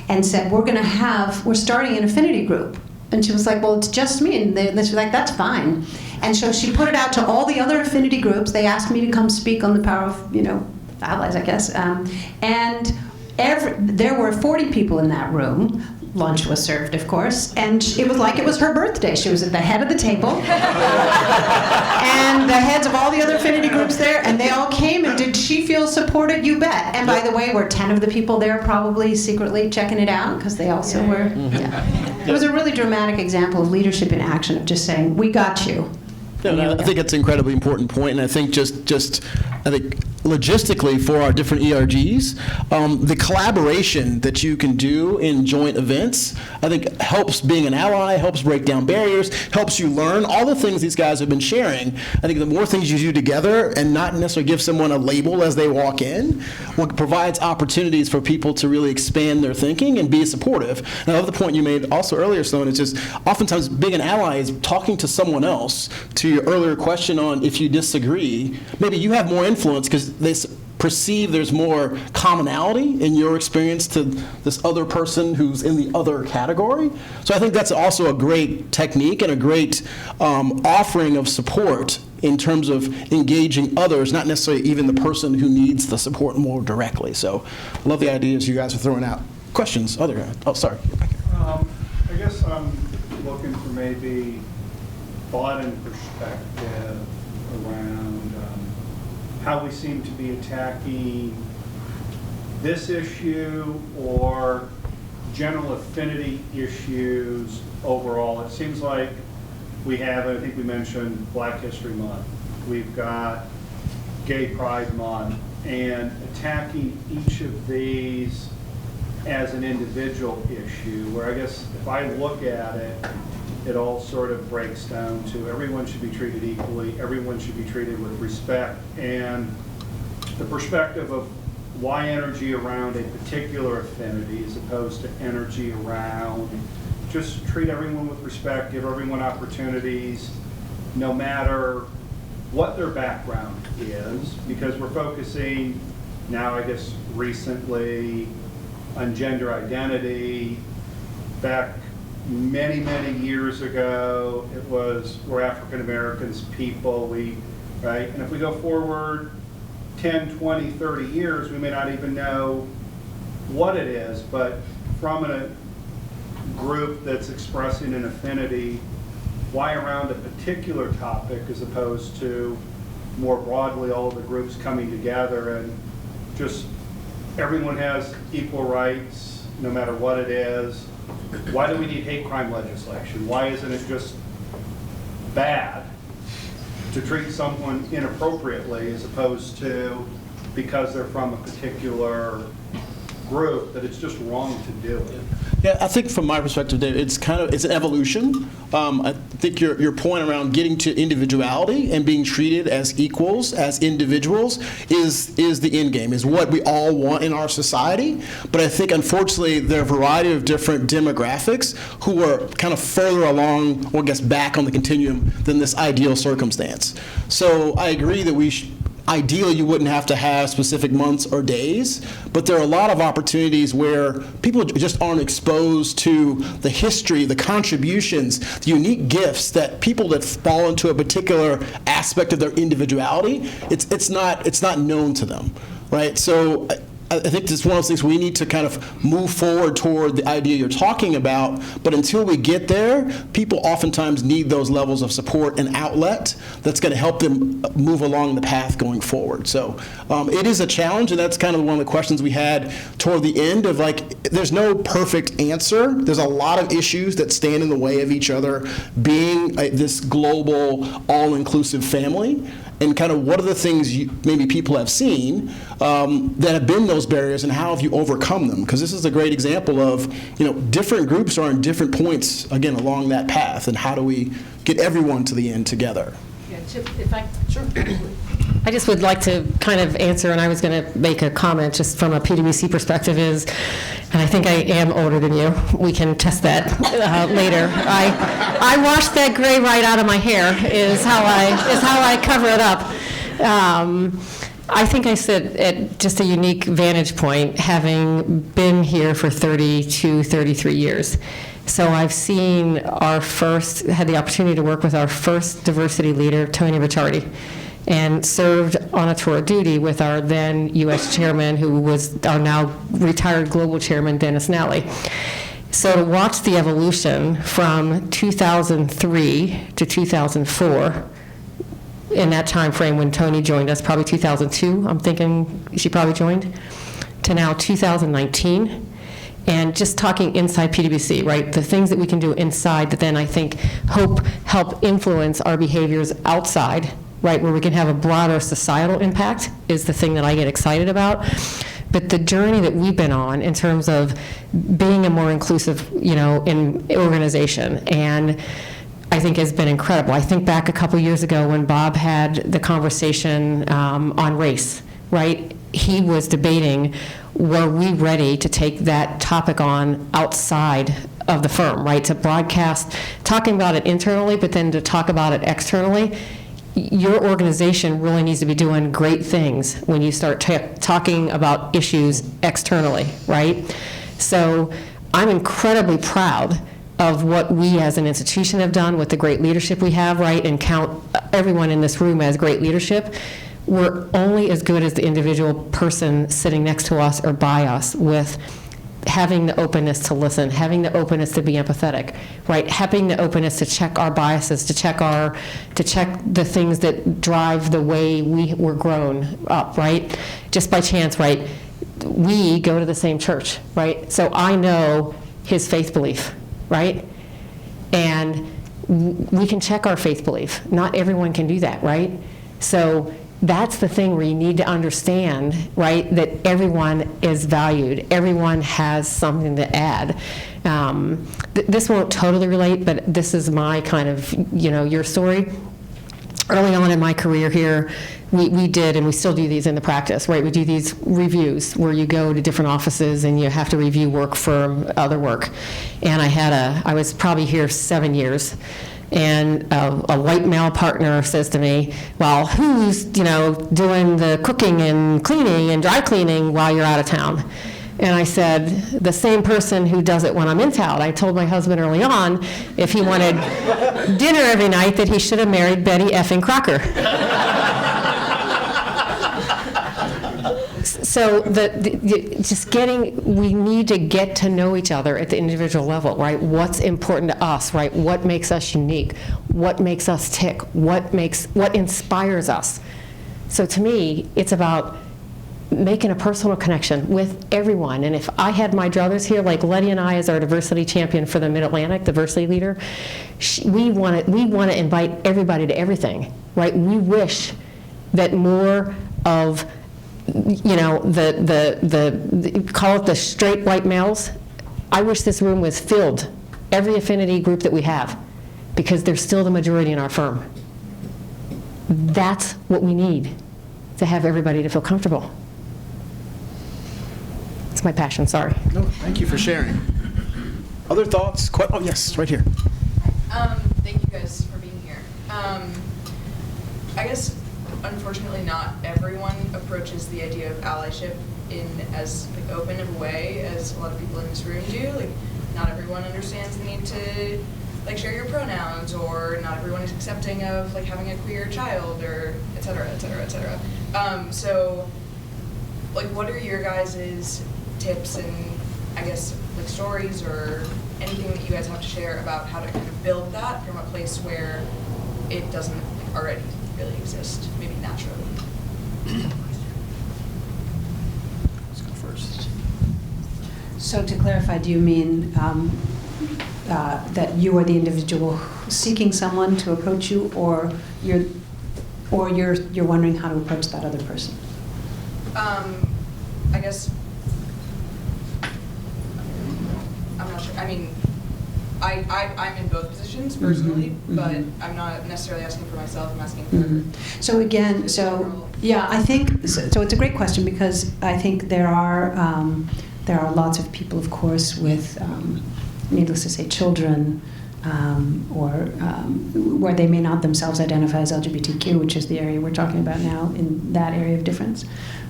and said, "We're starting an affinity group." And she was like, "Well, it's just me." And she was like, "That's fine." And so she put it out to all the other affinity groups. They asked me to come speak on the power of, allies, I guess, and. There were 40 people in that room, lunch was served, of course, and it was like it was her birthday. She was at the head of the table, and the heads of all the other affinity groups there, and they all came, and did she feel supported? You bet. And by the way, were 10 of the people there probably secretly checking it out, because they also were, It was a really dramatic example of leadership in action, of just saying, we got you. I think it's an incredibly important point, and I think I think logistically for our different ERGs, the collaboration that you can do in joint events, I think helps being an ally, helps break down barriers, helps you learn all the things these guys have been sharing. I think the more things you do together and not necessarily give someone a label as they walk in, provides opportunities for people to really expand their thinking and be supportive. And I love the point you made also earlier, Sloan. It's just oftentimes being an ally is talking to someone else. To your earlier question on if you disagree, maybe you have more influence because they perceive there's more commonality in your experience to this other person who's in the other category. So I think that's also a great technique and a great offering of support in terms of engaging others, not necessarily even the person who needs the support more directly. So I love the ideas you guys are throwing out. Questions? Oh, sorry. I guess I'm looking for maybe thought and perspective around how we seem to be attacking this issue or general affinity issues overall. It seems like we have, I think we mentioned Black History Month. We've got Gay Pride Month, and attacking each of these as an individual issue, where I guess if I look at it, it all sort of breaks down to everyone should be treated equally, everyone should be treated with respect, and the perspective of why energy around a particular affinity as opposed to energy around just treat everyone with respect, give everyone opportunities, no matter what their background is, because we're focusing now, I guess, recently on gender identity. Back many, many years ago, it was, we're African Americans, people, right? And if we go forward 10, 20, 30 years, we may not even know what it is, but from a group that's expressing an affinity, why around a particular topic as opposed to more broadly all of the groups coming together and just everyone has equal rights no matter what it is. Why do we need hate crime legislation? Why isn't it just bad to treat someone inappropriately as opposed to because they're from a particular group that it's just wrong to do it? Yeah, I think from my perspective, Dave, it's an evolution. I think your point around getting to individuality and being treated as equals, as individuals, is the end game, is what we all want in our society. But I think, unfortunately, there are a variety of different demographics who are kind of further along, or I guess back on the continuum than this ideal circumstance. So I agree that ideally, you wouldn't have to have specific months or days, but there are a lot of opportunities where people just aren't exposed to the history, the contributions, the unique gifts that people that fall into a particular aspect of their individuality, it's not known to them, right? So I think this is one of those things we need to kind of move forward toward the idea you're talking about, but until we get there, people oftentimes need those levels of support and outlet that's going to help them move along the path going forward. So it is a challenge, and that's kind of one of the questions we had toward the end of, like, there's no perfect answer. There's a lot of issues that stand in the way of each other being this global, all-inclusive family. And kind of what are the things maybe people have seen that have been those barriers, and how have you overcome them? Because this is a great example of, different groups are in different points, again, along that path, and how do we get everyone to the end together? Yeah, Chip, if I, sure. I just would like to kind of answer, and I was going to make a comment just from a PwC perspective is, and I think I am older than you. We can test that later. I wash that gray right out of my hair is how I cover it up. I think I sit at just a unique vantage point, having been here for 32, 33 years. So I've seen had the opportunity to work with our first diversity leader, Tony Ricciardi, and served on a tour of duty with our then U.S. chairman, who was our now retired global chairman, Dennis Nally. So to watch the evolution from 2003 to 2004, in that time frame when Tony joined us, probably 2002, I'm thinking she probably joined, to now 2019. And just talking inside PwC, right? The things that we can do inside that then I think help influence our behaviors outside, right? Where we can have a broader societal impact is the thing that I get excited about. But the journey that we've been on in terms of being a more inclusive, in organization, and I think has been incredible. I think back a couple years ago when Bob had the conversation on race, right? He was debating, were we ready to take that topic on outside of the firm, right? To broadcast, talking about it internally, but then to talk about it externally. Your organization really needs to be doing great things when you start talking about issues externally, right? So I'm incredibly proud of what we as an institution have done with the great leadership we have, right? And count everyone in this room as great leadership. We're only as good as the individual person sitting next to us or by us with having the openness to listen, having the openness to be empathetic, right? Having the openness to check our biases, to check the things that drive the way we were grown up, right? Just by chance, right? We go to the same church, right? So I know his faith belief, right? And we can check our faith belief. Not everyone can do that, right? So that's the thing where you need to understand, right, that everyone is valued. Everyone has something to add. This won't totally relate, but this is my kind of, your story. Early on in my career here, we did, and we still do these in the practice, right? We do these reviews where you go to different offices and you have to review work for other work. And I was probably here 7 years. And a white male partner says to me, well, who's, doing the cooking and cleaning and dry cleaning while you're out of town? And I said, the same person who does it when I'm in town. I told my husband early on, if he wanted dinner every night, that he should have married Betty effing Crocker. So we need to get to know each other at the individual level, right? What's important to us, right? What makes us unique? What makes us tick? What inspires us? So to me, it's about making a personal connection with everyone. And if I had my druthers here, like Letty and I as our diversity champion for the Mid-Atlantic, diversity leader, we want to invite everybody to everything, right? We wish that more of call it the straight white males. I wish this room was filled, every affinity group that we have, because they're still the majority in our firm. That's what we need to have everybody to feel comfortable. It's my passion, sorry. No, thank you for sharing. Other thoughts? Oh, yes, right here. Thank you guys for being here. I guess, unfortunately, not everyone approaches the idea of allyship in as open of a way as a lot of people in this room do. Not everyone understands the need to share your pronouns, or not everyone is accepting of having a queer child, or et cetera, et cetera, et cetera. So, what are your guys' tips and I guess stories or anything that you guys have to share about how to kind of build that from a place where it doesn't already really exist, maybe naturally? Let's go first. So to clarify, do you mean that you are the individual seeking someone to approach you, or you're wondering how to approach that other person? I guess I'm not sure. I mean, I'm in both positions personally, but I'm not necessarily asking for myself. I'm asking for. So again, yeah, I think so. It's a great question, because I think there are lots of people, of course, with needless to say, children, or where they may not themselves identify as LGBTQ, which is the area we're talking about now, in that area of difference.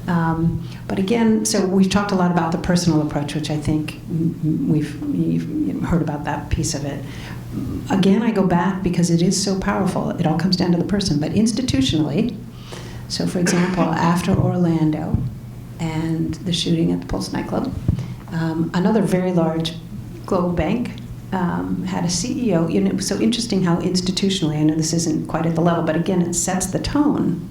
But again, so we've talked a lot about the personal approach, which I think you've heard about that piece of it. Again, I go back because it is so powerful. It all comes down to the person. But institutionally, so for example, after Orlando and the shooting at the Pulse nightclub, another very large global bank, had a CEO. You know, it was so interesting how institutionally, I know this isn't quite at the level, but again, it sets the tone.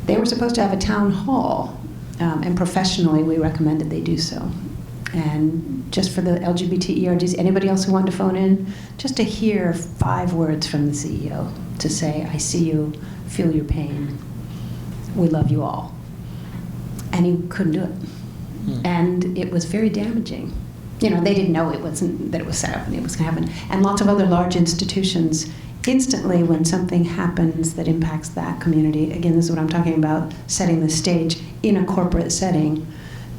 They were supposed to have a town hall, and professionally we recommended they do so. And just for the LGBT ERGs, anybody else who wanted to phone in, just to hear 5 words from the CEO to say, I see you, feel your pain, we love you all. And he couldn't do it. And it was very damaging. You know, they didn't know that it was happening, it was going to happen. And lots of other large institutions, instantly when something happens that impacts that community, again, this is what I'm talking about, setting the stage in a corporate setting,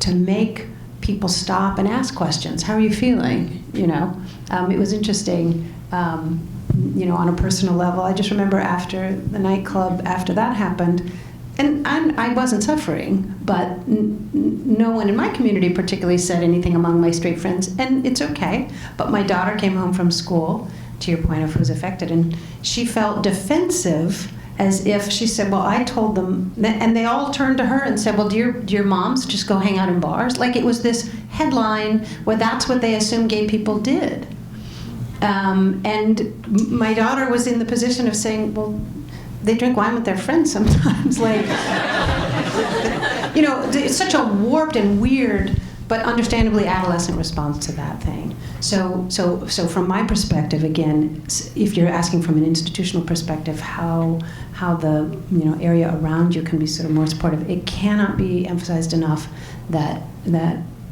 to make people stop and ask questions. How are you feeling? You know, it was interesting, you know, on a personal level. I just remember after the nightclub, after that happened, and I wasn't suffering, but no one in my community particularly said anything among my straight friends, and it's okay. But my daughter came home from school, to your point of who's affected, and she felt defensive, as if she said, well, I told them, and they all turned to her and said, well, do your moms just go hang out in bars? Like, it was this headline where that's what they assumed gay people did. And my daughter was in the position of saying, well, they drink wine with their friends sometimes. Like, you know, it's such a warped and weird, but understandably adolescent response to that thing. So from my perspective, again, if you're asking from an institutional perspective, how the area around you can be sort of more supportive, it cannot be emphasized enough that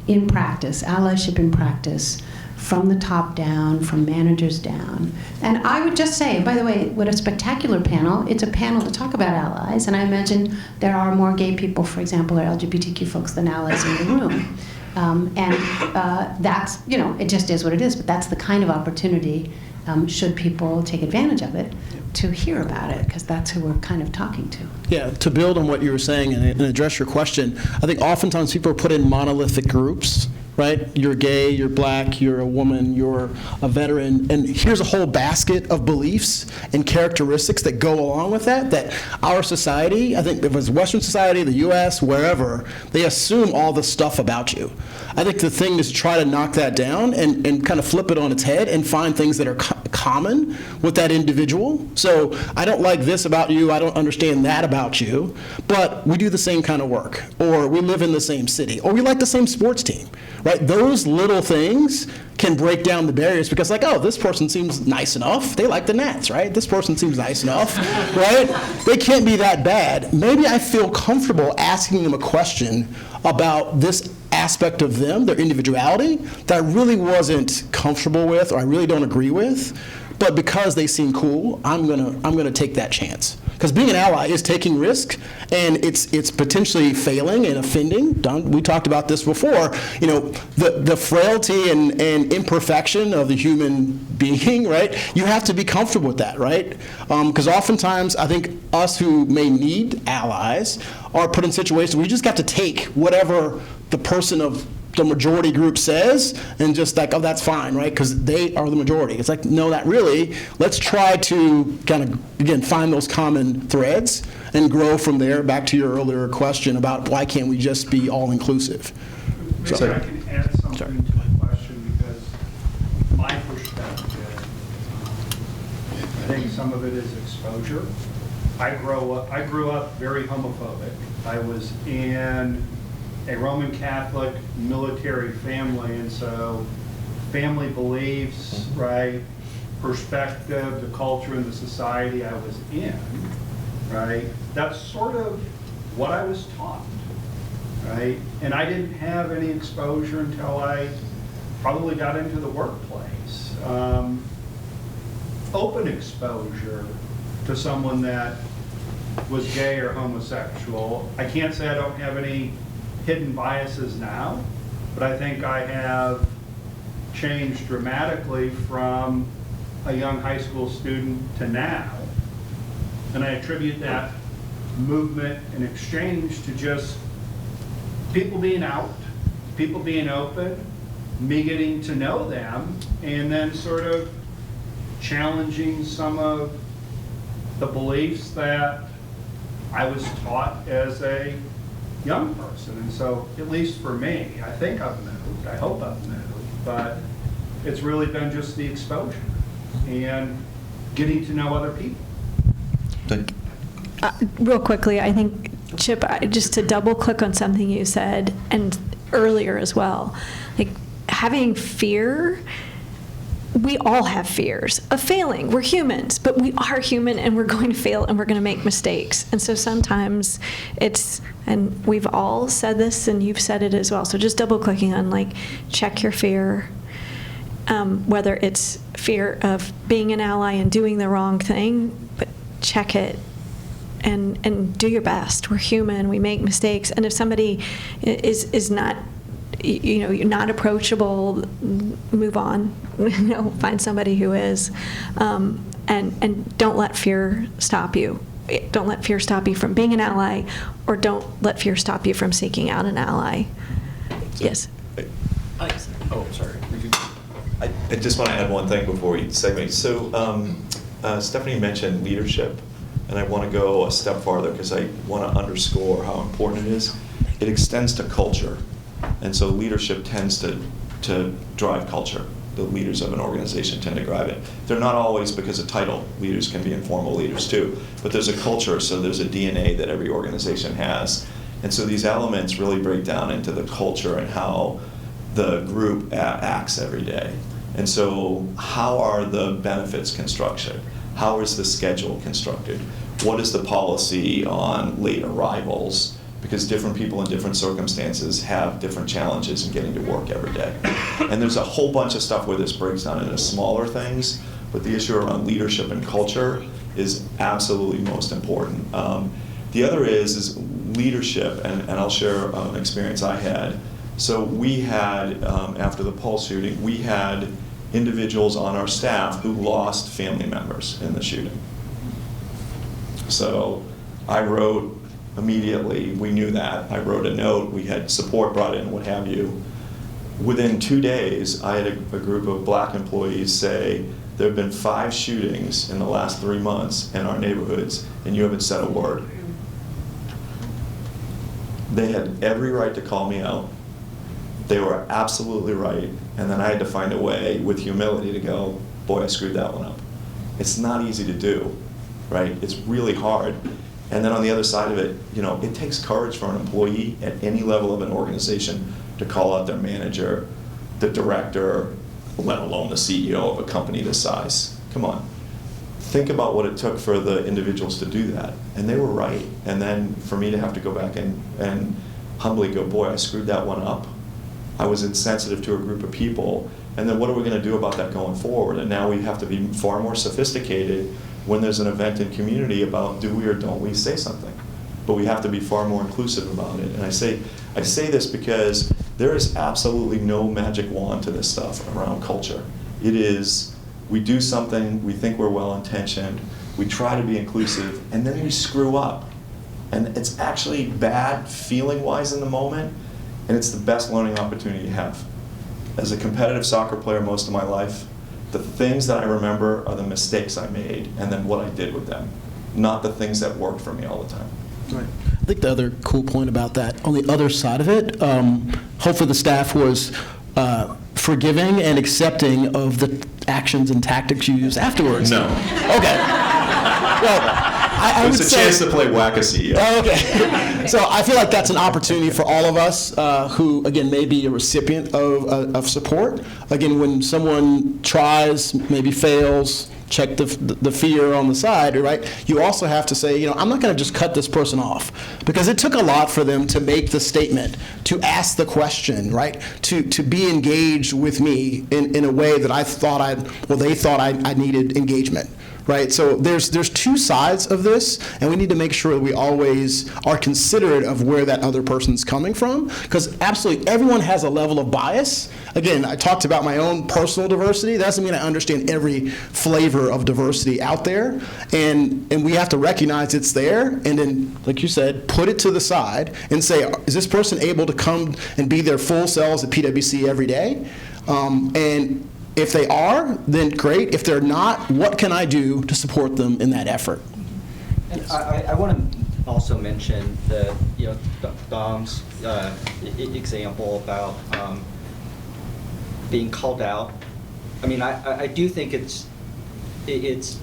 in practice, allyship in practice, from the top down, from managers down. And I would just say, by the way, what a spectacular panel. It's a panel to talk about allies, and I imagine there are more gay people, for example, or LGBTQ folks than allies in the room. That's, it just is what it is, but that's the kind of opportunity, should people take advantage of it, to hear about it, because that's who we're kind of talking to. Yeah, to build on what you were saying and address your question, I think oftentimes people are put in monolithic groups, right? You're gay, you're black, you're a woman, you're a veteran, and here's a whole basket of beliefs and characteristics that go along with that our society, I think if it was Western society, the US, wherever, they assume all the stuff about you. I think the thing is to try to knock that down and kind of flip it on its head and find things that are common with that individual. So I don't like this about you, I don't understand that about you, but we do the same kind of work, or we live in the same city, or we like the same sports team, right? Those little things can break down the barriers, because like, oh, this person seems nice enough, they like the Nats, right? This person seems nice enough, right? They can't be that bad. Maybe I feel comfortable asking them a question about this aspect of them, their individuality, that I really wasn't comfortable with, or I really don't agree with, but because they seem cool, I'm gonna take that chance. Because being an ally is taking risk, and it's potentially failing and offending. We talked about this before. The frailty and imperfection of the human being, right? You have to be comfortable with that, right? Because oftentimes, I think us who may need allies are put in situations where we just got to take whatever the person of the majority group says, and just like, oh, that's fine, right? Because they are the majority. It's like, no, not really. Let's try to kind of, again, find those common threads and grow from there. Back to your earlier question about why can't we just be all-inclusive? Maybe I can add something to the question, because my perspective, I think some of it is exposure. I grew up very homophobic. I was in a Roman Catholic military family, and so family beliefs, right, perspective, the culture and the society I was in, right, that's sort of what I was taught, right? And I didn't have any exposure until I probably got into the workplace. Open exposure to someone that was gay or homosexual. I can't say I don't have any hidden biases now, but I think I have changed dramatically from a young high school student to now. And I attribute that movement and exchange to just people being out, people being open, me getting to know them, and then sort of challenging some of the beliefs that I was taught as a young person. And so, at least for me, I think I've moved, I hope I've moved, but it's really been just the exposure and getting to know other people. Real quickly, I think, Chip, just to double click on something you said, and earlier as well, like having fear, we all have fears of failing. We're humans, but we are human and we're going to fail and we're going to make mistakes. And so sometimes it's, and we've all said this and you've said it as well, so just double clicking on like, check your fear, whether it's fear of being an ally and doing the wrong thing, but check it. And do your best. We're human. We make mistakes. And if somebody is not, you're not approachable, move on. Find somebody who is, and don't let fear stop you. Don't let fear stop you from being an ally, or don't let fear stop you from seeking out an ally. Yes. Oh, sorry. I just want to add one thing before we segue. So Stephanie mentioned leadership. And I want to go a step farther because I want to underscore how important it is. It extends to culture. And so leadership tends to drive culture. The leaders of an organization tend to drive it. They're not always because of title. Leaders can be informal leaders too. But there's a culture, so there's a DNA that every organization has. And so these elements really break down into the culture and how the group acts every day. And so how are the benefits constructed? How is the schedule constructed? What is the policy on late arrivals? Because different people in different circumstances have different challenges in getting to work every day. And there's a whole bunch of stuff where this breaks down into smaller things, but the issue around leadership and culture is absolutely most important. The other is leadership, and I'll share an experience I had. So we had, after the Pulse shooting, we had individuals on our staff who lost family members in the shooting. So I wrote immediately, we knew that. I wrote a note, we had support brought in, what have you. Within 2 days, I had a group of black employees say, there have been 5 shootings in the last 3 months in our neighborhoods, and you haven't said a word. They had every right to call me out. They were absolutely right. And then I had to find a way with humility to go, boy, I screwed that one up. It's not easy to do, right? It's really hard. And then on the other side of it, it takes courage for an employee at any level of an organization to call out their manager, the director, let alone the CEO of a company this size. Come on. Think about what it took for the individuals to do that. And they were right. And then for me to have to go back and humbly go, boy, I screwed that one up. I was insensitive to a group of people, and then what are we going to do about that going forward? And now we have to be far more sophisticated when there's an event in community about do we or don't we say something. But we have to be far more inclusive about it. And I say this because there is absolutely no magic wand to this stuff around culture. It is, we do something, we think we're well-intentioned, we try to be inclusive, and then we screw up. And it's actually bad feeling-wise in the moment, and it's the best learning opportunity you have. As a competitive soccer player most of my life, the things that I remember are the mistakes I made and then what I did with them, not the things that worked for me all the time. Right. I think the other cool point about that, on the other side of it, hopefully the staff was forgiving and accepting of the actions and tactics you used afterwards. No. Okay. Well, I would it's a say, chance to play whack-a-see. Oh, okay. So I feel like that's an opportunity for all of us who, again, may be a recipient of support. Again, when someone tries, maybe fails, check the fear on the side, right? You also have to say, I'm not going to just cut this person off, because it took a lot for them to make the statement, to ask the question, right? To be engaged with me in a way that they thought I needed engagement. Right, so there's 2 sides of this, and we need to make sure that we always are considerate of where that other person's coming from, because absolutely everyone has a level of bias. Again, I talked about my own personal diversity. That doesn't mean I understand every flavor of diversity out there, and we have to recognize it's there, and then, like you said, put it to the side and say, is this person able to come and be their full selves at PwC every day? And if they are, then great. If they're not, what can I do to support them in that effort? Yes. I want to also mention the Dom's example about being called out. I mean, I do think it is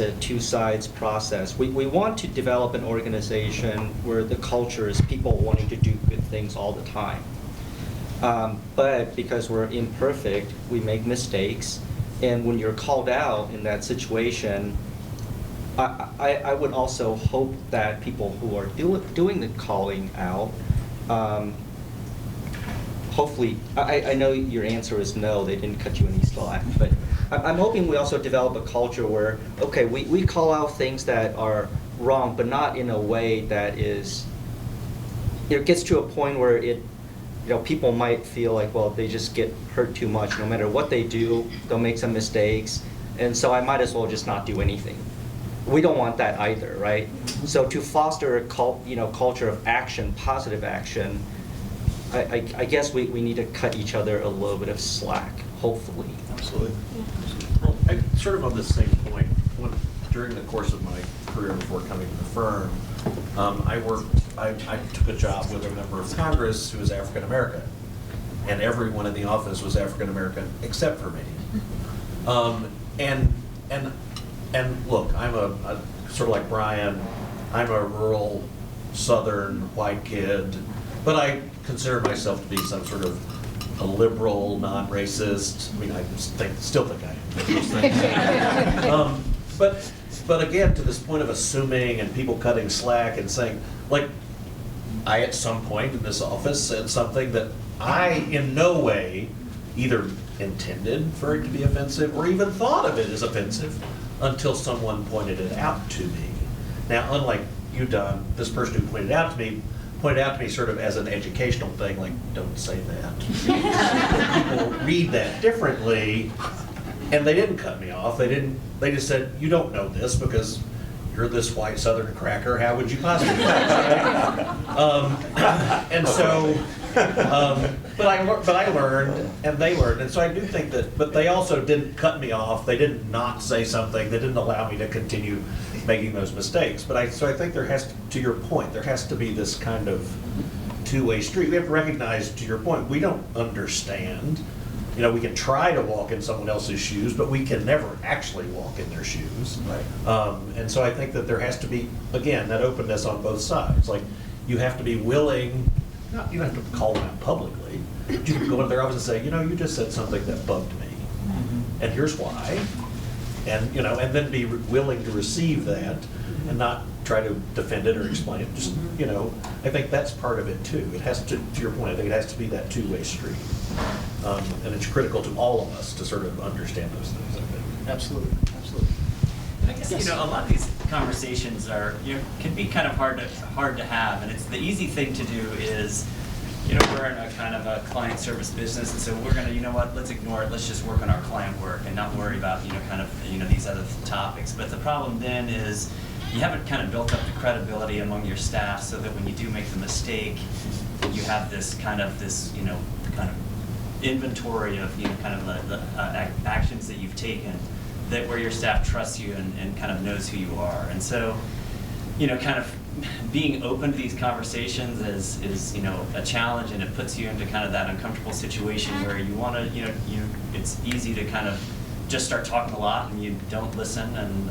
a two sides process. We want to develop an organization where the culture is people wanting to do good things all the time. But because we're imperfect, we make mistakes. And when you're called out in that situation, I would also hope that people who are doing the calling out, hopefully, I know your answer is no, they didn't cut you any slack, but I'm hoping we also develop a culture where, okay, we call out things that are wrong, but not in a way that is, it gets to a point where people might feel like, well, they just get hurt too much. No matter what they do, they'll make some mistakes, and so I might as well just not do anything. We don't want that either, right? So to foster a culture of action, positive action, I guess we need to cut each other a little bit of slack, hopefully. Absolutely. Well, sort of on the same point, during the course of my career before coming to the firm, I took a job with a member of Congress who was African American, and everyone in the office was African American except for me. And look, I'm a sort of like Brian, I'm a rural Southern white kid, but I consider myself to be some sort of a liberal, non-racist. I mean, I still think I am. But again, to this point of assuming and people cutting slack and saying, like, I at some point in this office said something that I in no way either intended for it to be offensive or even thought of it as offensive until someone pointed it out to me. Now, unlike you, Don, this person who pointed out to me sort of as an educational thing, like, don't say that. People read that differently, and they didn't cut me off. They just said, you don't know this because you're this white Southern cracker. How would you possibly know? And so, but I learned, and they learned, and so I do think that. But they also didn't cut me off. They didn't not say something. They didn't allow me to continue making those mistakes. But so I think there has to your point, there has to be this kind of two-way street. We have to recognize, to your point, we don't understand. You know, we can try to walk in someone else's shoes, but we can never actually walk in their shoes. Right. And so I think that there has to be, again, that openness on both sides. Like, you have to be willing, you don't have to call them out publicly. You can go into their office and say, you just said something that bugged me, and here's why. And, and then be willing to receive that and not try to defend it or explain it. Just, I think that's part of it too. It has to your point, I think it has to be that two-way street. And it's critical to all of us to sort of understand those things, I think. Absolutely, absolutely. I guess, a lot of these conversations can be kind of hard to have, and it's the easy thing to do is, we're in a kind of a client service business, and so we're going to, let's ignore it, let's just work on our client work and not worry about, these other topics. But the problem then is you haven't kind of built up the credibility among your staff so that when you do make the mistake, you have this kind of inventory of, kind of the actions that you've taken that where your staff trusts you and kind of knows who you are. And so, kind of being open to these conversations is a challenge, and it puts you into kind of that uncomfortable situation where you want to, it's easy to kind of just start talking a lot and you don't listen, and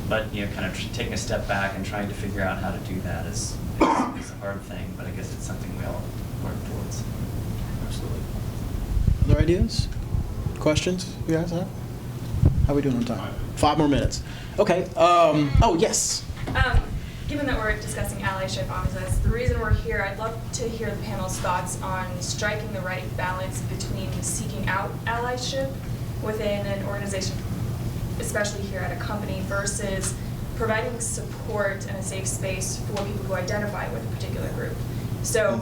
but kind of taking a step back and trying to figure out how to do that is a hard thing, but I guess it's something we all work towards. Absolutely. Other ideas? Questions you guys have? How are we doing on time? 5 more minutes. Okay. Oh, yes. Given that we're discussing allyship, obviously, the reason we're here, I'd love to hear the panel's thoughts on striking the right balance between seeking out allyship within an organization, especially here at a company, versus providing support and a safe space for people who identify with a particular group. So,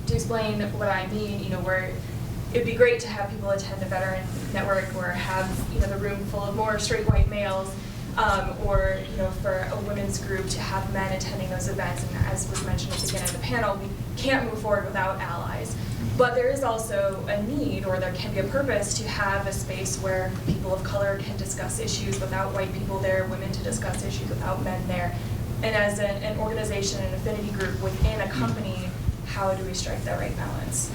to explain what I mean, where it would be great to have people attend a veteran network or have the room full of more straight white males, or for a women's group to have men attending those events. And as was mentioned at the beginning of the panel, we can't move forward without allies. But there is also a need, or there can be a purpose, to have a space where people of color can discuss issues without white people there, women to discuss issues without men there. And as an organization, an affinity group within a company, how do we strike that right balance?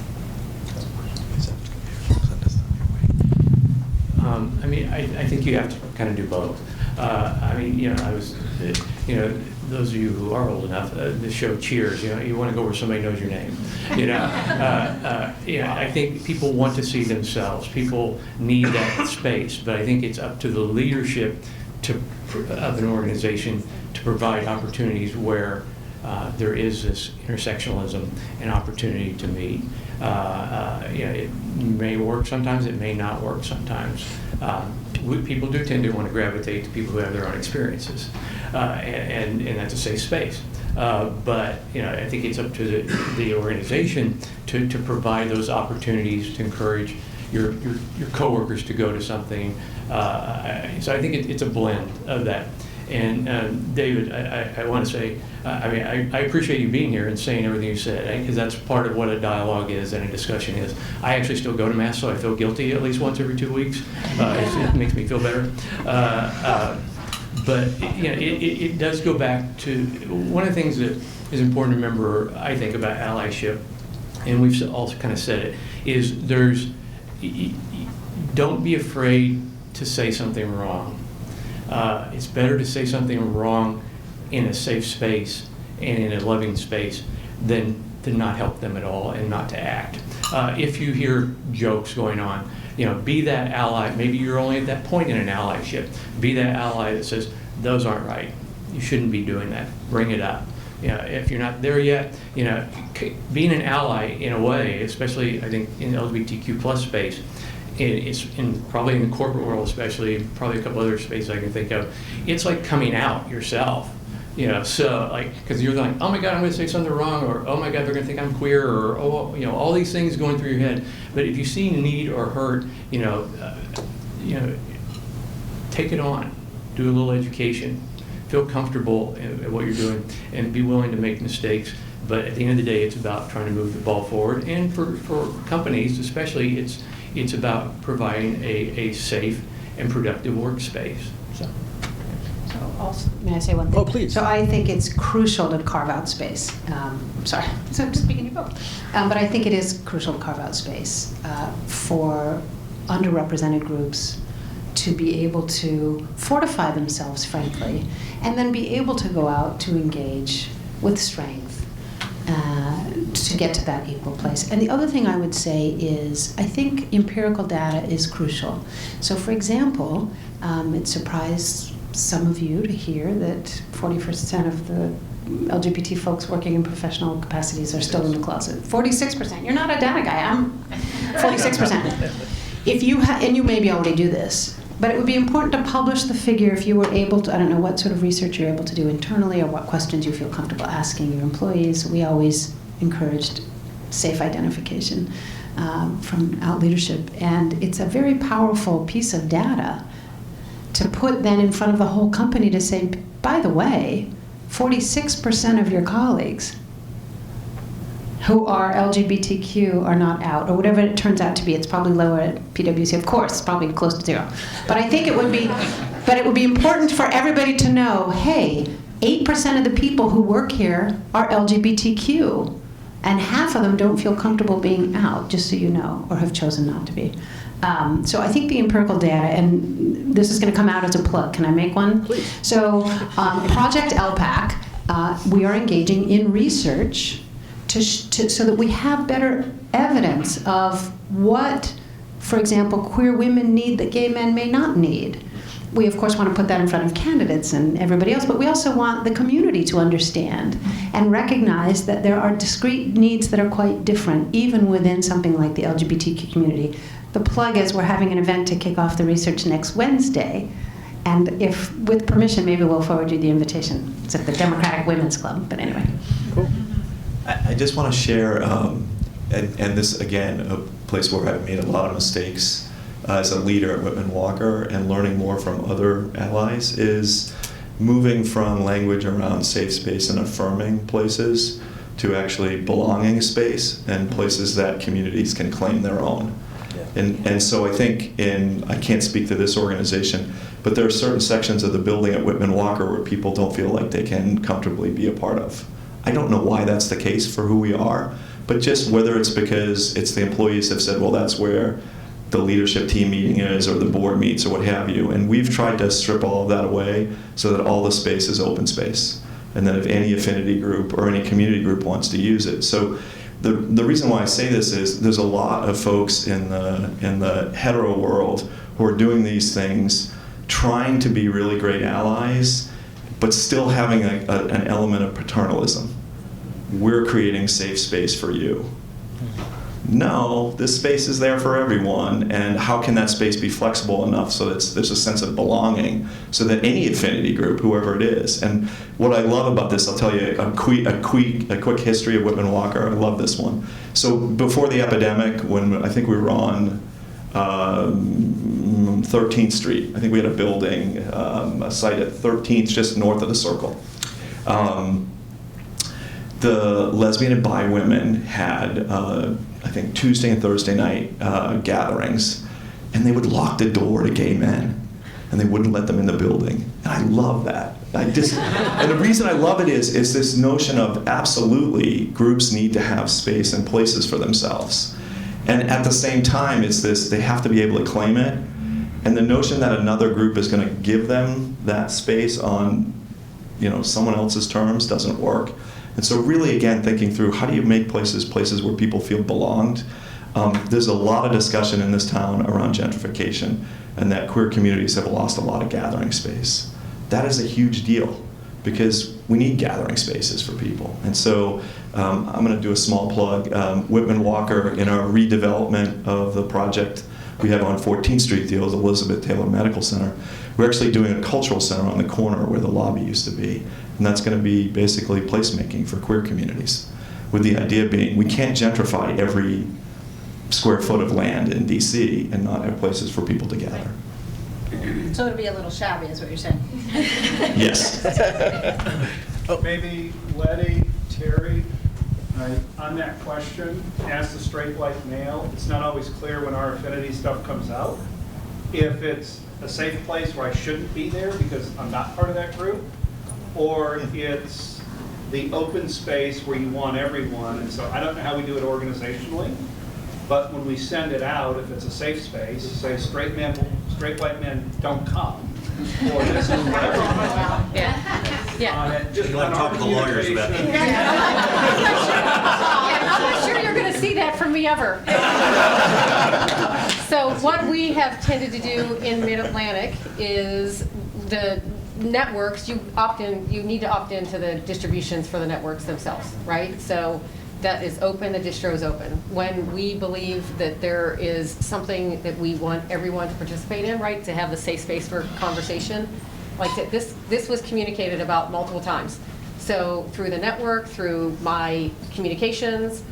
I mean, I think you have to kind of do both. I mean, those of you who are old enough, the show Cheers, you want to go where somebody knows your name. I think people want to see themselves. People need that space, but I think it's up to the leadership of an organization to provide opportunities where there is this intersectionalism and opportunity to meet. It may work sometimes, it may not work sometimes. People do tend to want to gravitate to people who have their own experiences, and that's a safe space. But I think it's up to the organization to provide those opportunities to encourage your coworkers to go to something. So I think it's a blend of that. And David, I want to say, I appreciate you being here and saying everything you said, because that's part of what a dialogue is and a discussion is. I actually still go to Mass, so I feel guilty at least once every 2 weeks. It makes me feel better. But it does go back to one of the things that is important to remember, I think, about allyship, and we've also kind of said it, is don't be afraid to say something wrong. It's better to say something wrong in a safe space and in a loving space than to not help them at all and not to act. If you hear jokes going on, be that ally. Maybe you're only at that point in an allyship. Be that ally that says, those aren't right. You shouldn't be doing that. Bring it up. If you're not there yet, being an ally in a way, especially I think in LGBTQ plus space, it's probably in the corporate world especially, probably a couple other spaces I can think of, it's like coming out yourself. So because you're like, oh my God, I'm going to say something wrong, or oh my God, they're going to think I'm queer, or all these things going through your head. But if you see need or hurt, take it on, do a little education, feel comfortable in what you're doing, and be willing to make mistakes. But at the end of the day, it's about trying to move the ball forward. And for companies, especially, it's about providing a safe and productive workspace. So also, may I say one thing? Oh, please. So I think it's crucial to carve out space. Sorry, so I'm just speaking to you both. But I think it is crucial to carve out space for underrepresented groups to be able to fortify themselves, frankly, and then be able to go out to engage with strength to get to that equal place. And the other thing I would say is I think empirical data is crucial. So for example, it surprised some of you to hear that 40% of the LGBT folks working in professional capacities are still in the closet. 46%. You're not a data guy. I'm 46%. If you and you maybe already do this, but it would be important to publish the figure if you were able to, I don't know what sort of research you're able to do internally or what questions you feel comfortable asking your employees. We always encouraged safe identification from out leadership. And it's a very powerful piece of data to put then in front of the whole company to say, by the way, 46% of your colleagues who are LGBTQ are not out, or whatever it turns out to be. It's probably lower at PwC, of course, it's probably close to zero. But I think it would be important for everybody to know, hey, 8% of the people who work here are LGBTQ, and half of them don't feel comfortable being out, just so you know, or have chosen not to be. So I think the empirical data, and this is going to come out as a plug. Can I make one? Please. So Project LPAC, we are engaging in research so that we have better evidence of what, for example, queer women need that gay men may not need. We, of course, want to put that in front of candidates and everybody else, but we also want the community to understand and recognize that there are discrete needs that are quite different, even within something like the LGBTQ community. The plug is we're having an event to kick off the research next Wednesday, and if, with permission, maybe we'll forward you the invitation. It's at the Democratic Women's Club, but anyway. Cool. I just want to share, and this, again, a place where I've made a lot of mistakes as a leader at Whitman Walker and learning more from other allies, is moving from language around safe space and affirming places to actually belonging space and places that communities can claim their own. And so I think I can't speak to this organization, but there are certain sections of the building at Whitman Walker where people don't feel like they can comfortably be a part of. I don't know why that's the case for who we are, but just whether it's because it's the employees have said, well, that's where the leadership team meeting is, or the board meets, or what have you. And we've tried to strip all of that away so that all the space is open space, and that if any affinity group or any community group wants to use it. So the reason why I say this is there's a lot of folks in the hetero world who are doing these things, trying to be really great allies, but still having an element of paternalism. We're creating safe space for you. No, this space is there for everyone, and how can that space be flexible enough so that there's a sense of belonging, so that any affinity group, whoever it is. And what I love about this, I'll tell you a quick history of Whitman Walker. I love this one. So before the epidemic, when I think we were on 13th Street, I think we had a building, a site at 13th, just north of the Circle. The lesbian and bi women had, I think, Tuesday and Thursday night gatherings, and they would lock the door to gay men, and they wouldn't let them in the building. And I love that. And the reason I love it is this notion of absolutely groups need to have space and places for themselves. And at the same time, it's this, they have to be able to claim it. And the notion that another group is going to give them that space on, someone else's terms doesn't work. And so really, again, thinking through how do you make places where people feel belonged. There's a lot of discussion in this town around gentrification, and that queer communities have lost a lot of gathering space. That is a huge deal, because we need gathering spaces for people. And so I'm going to do a small plug. Whitman Walker, in our redevelopment of the project we have on 14th Street, the old Elizabeth Taylor Medical Center, we're actually doing a cultural center on the corner where the lobby used to be. And that's going to be basically placemaking for queer communities, with the idea being we can't gentrify every square foot of land in DC and not have places for people to gather. So it'll be a little shabby, is what you're saying. Yes. Maybe Letty, Terry, on that question, as the straight white male, it's not always clear when our affinity stuff comes out if it's a safe place where I shouldn't be there because I'm not part of that group, or it's the open space where you want everyone. And so I don't know how we do it organizationally, but when we send it out, if it's a safe space, say straight white men don't come, or this is for everyone. Yeah. Just You like talk to the lawyers about that. I'm not sure you're going to see that from me ever. So what we have tended to do in Mid-Atlantic is the networks, you need to opt into the distributions for the networks themselves, right? So that is open, the distro is open. When we believe that there is something that we want everyone to participate in, right, to have the safe space for conversation, like this was communicated about multiple times. So through the network, through my communications,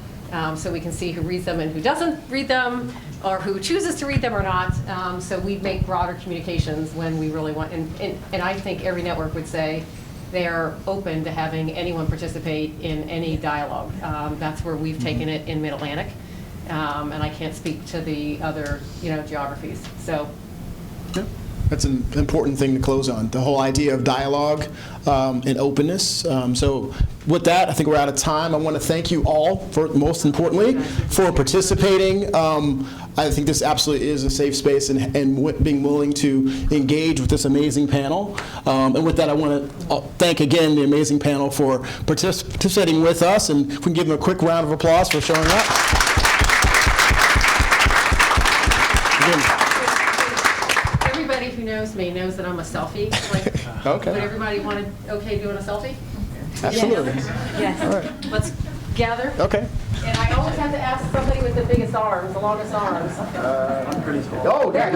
so we can see who reads them and who doesn't read them, or who chooses to read them or not. So we make broader communications when we really want, and I think every network would say they are open to having anyone participate in any dialogue. That's where we've taken it in Mid-Atlantic, and I can't speak to the other, geographies. So. That's an important thing to close on, the whole idea of dialogue and openness. So with that, I think we're out of time. I want to thank you all, most importantly, for participating. I think this absolutely is a safe space, and being willing to engage with this amazing panel. And with that, I want to thank again the amazing panel for participating with us, and if we can give them a quick round of applause for showing up. Again, Who knows me knows that I'm a selfie. Like, okay. Would everybody want to doing a selfie? Absolutely. Yes. All right. Let's gather. Okay. And I always have to ask somebody with the biggest arms, the longest arms. I'm pretty tall. Oh, yeah.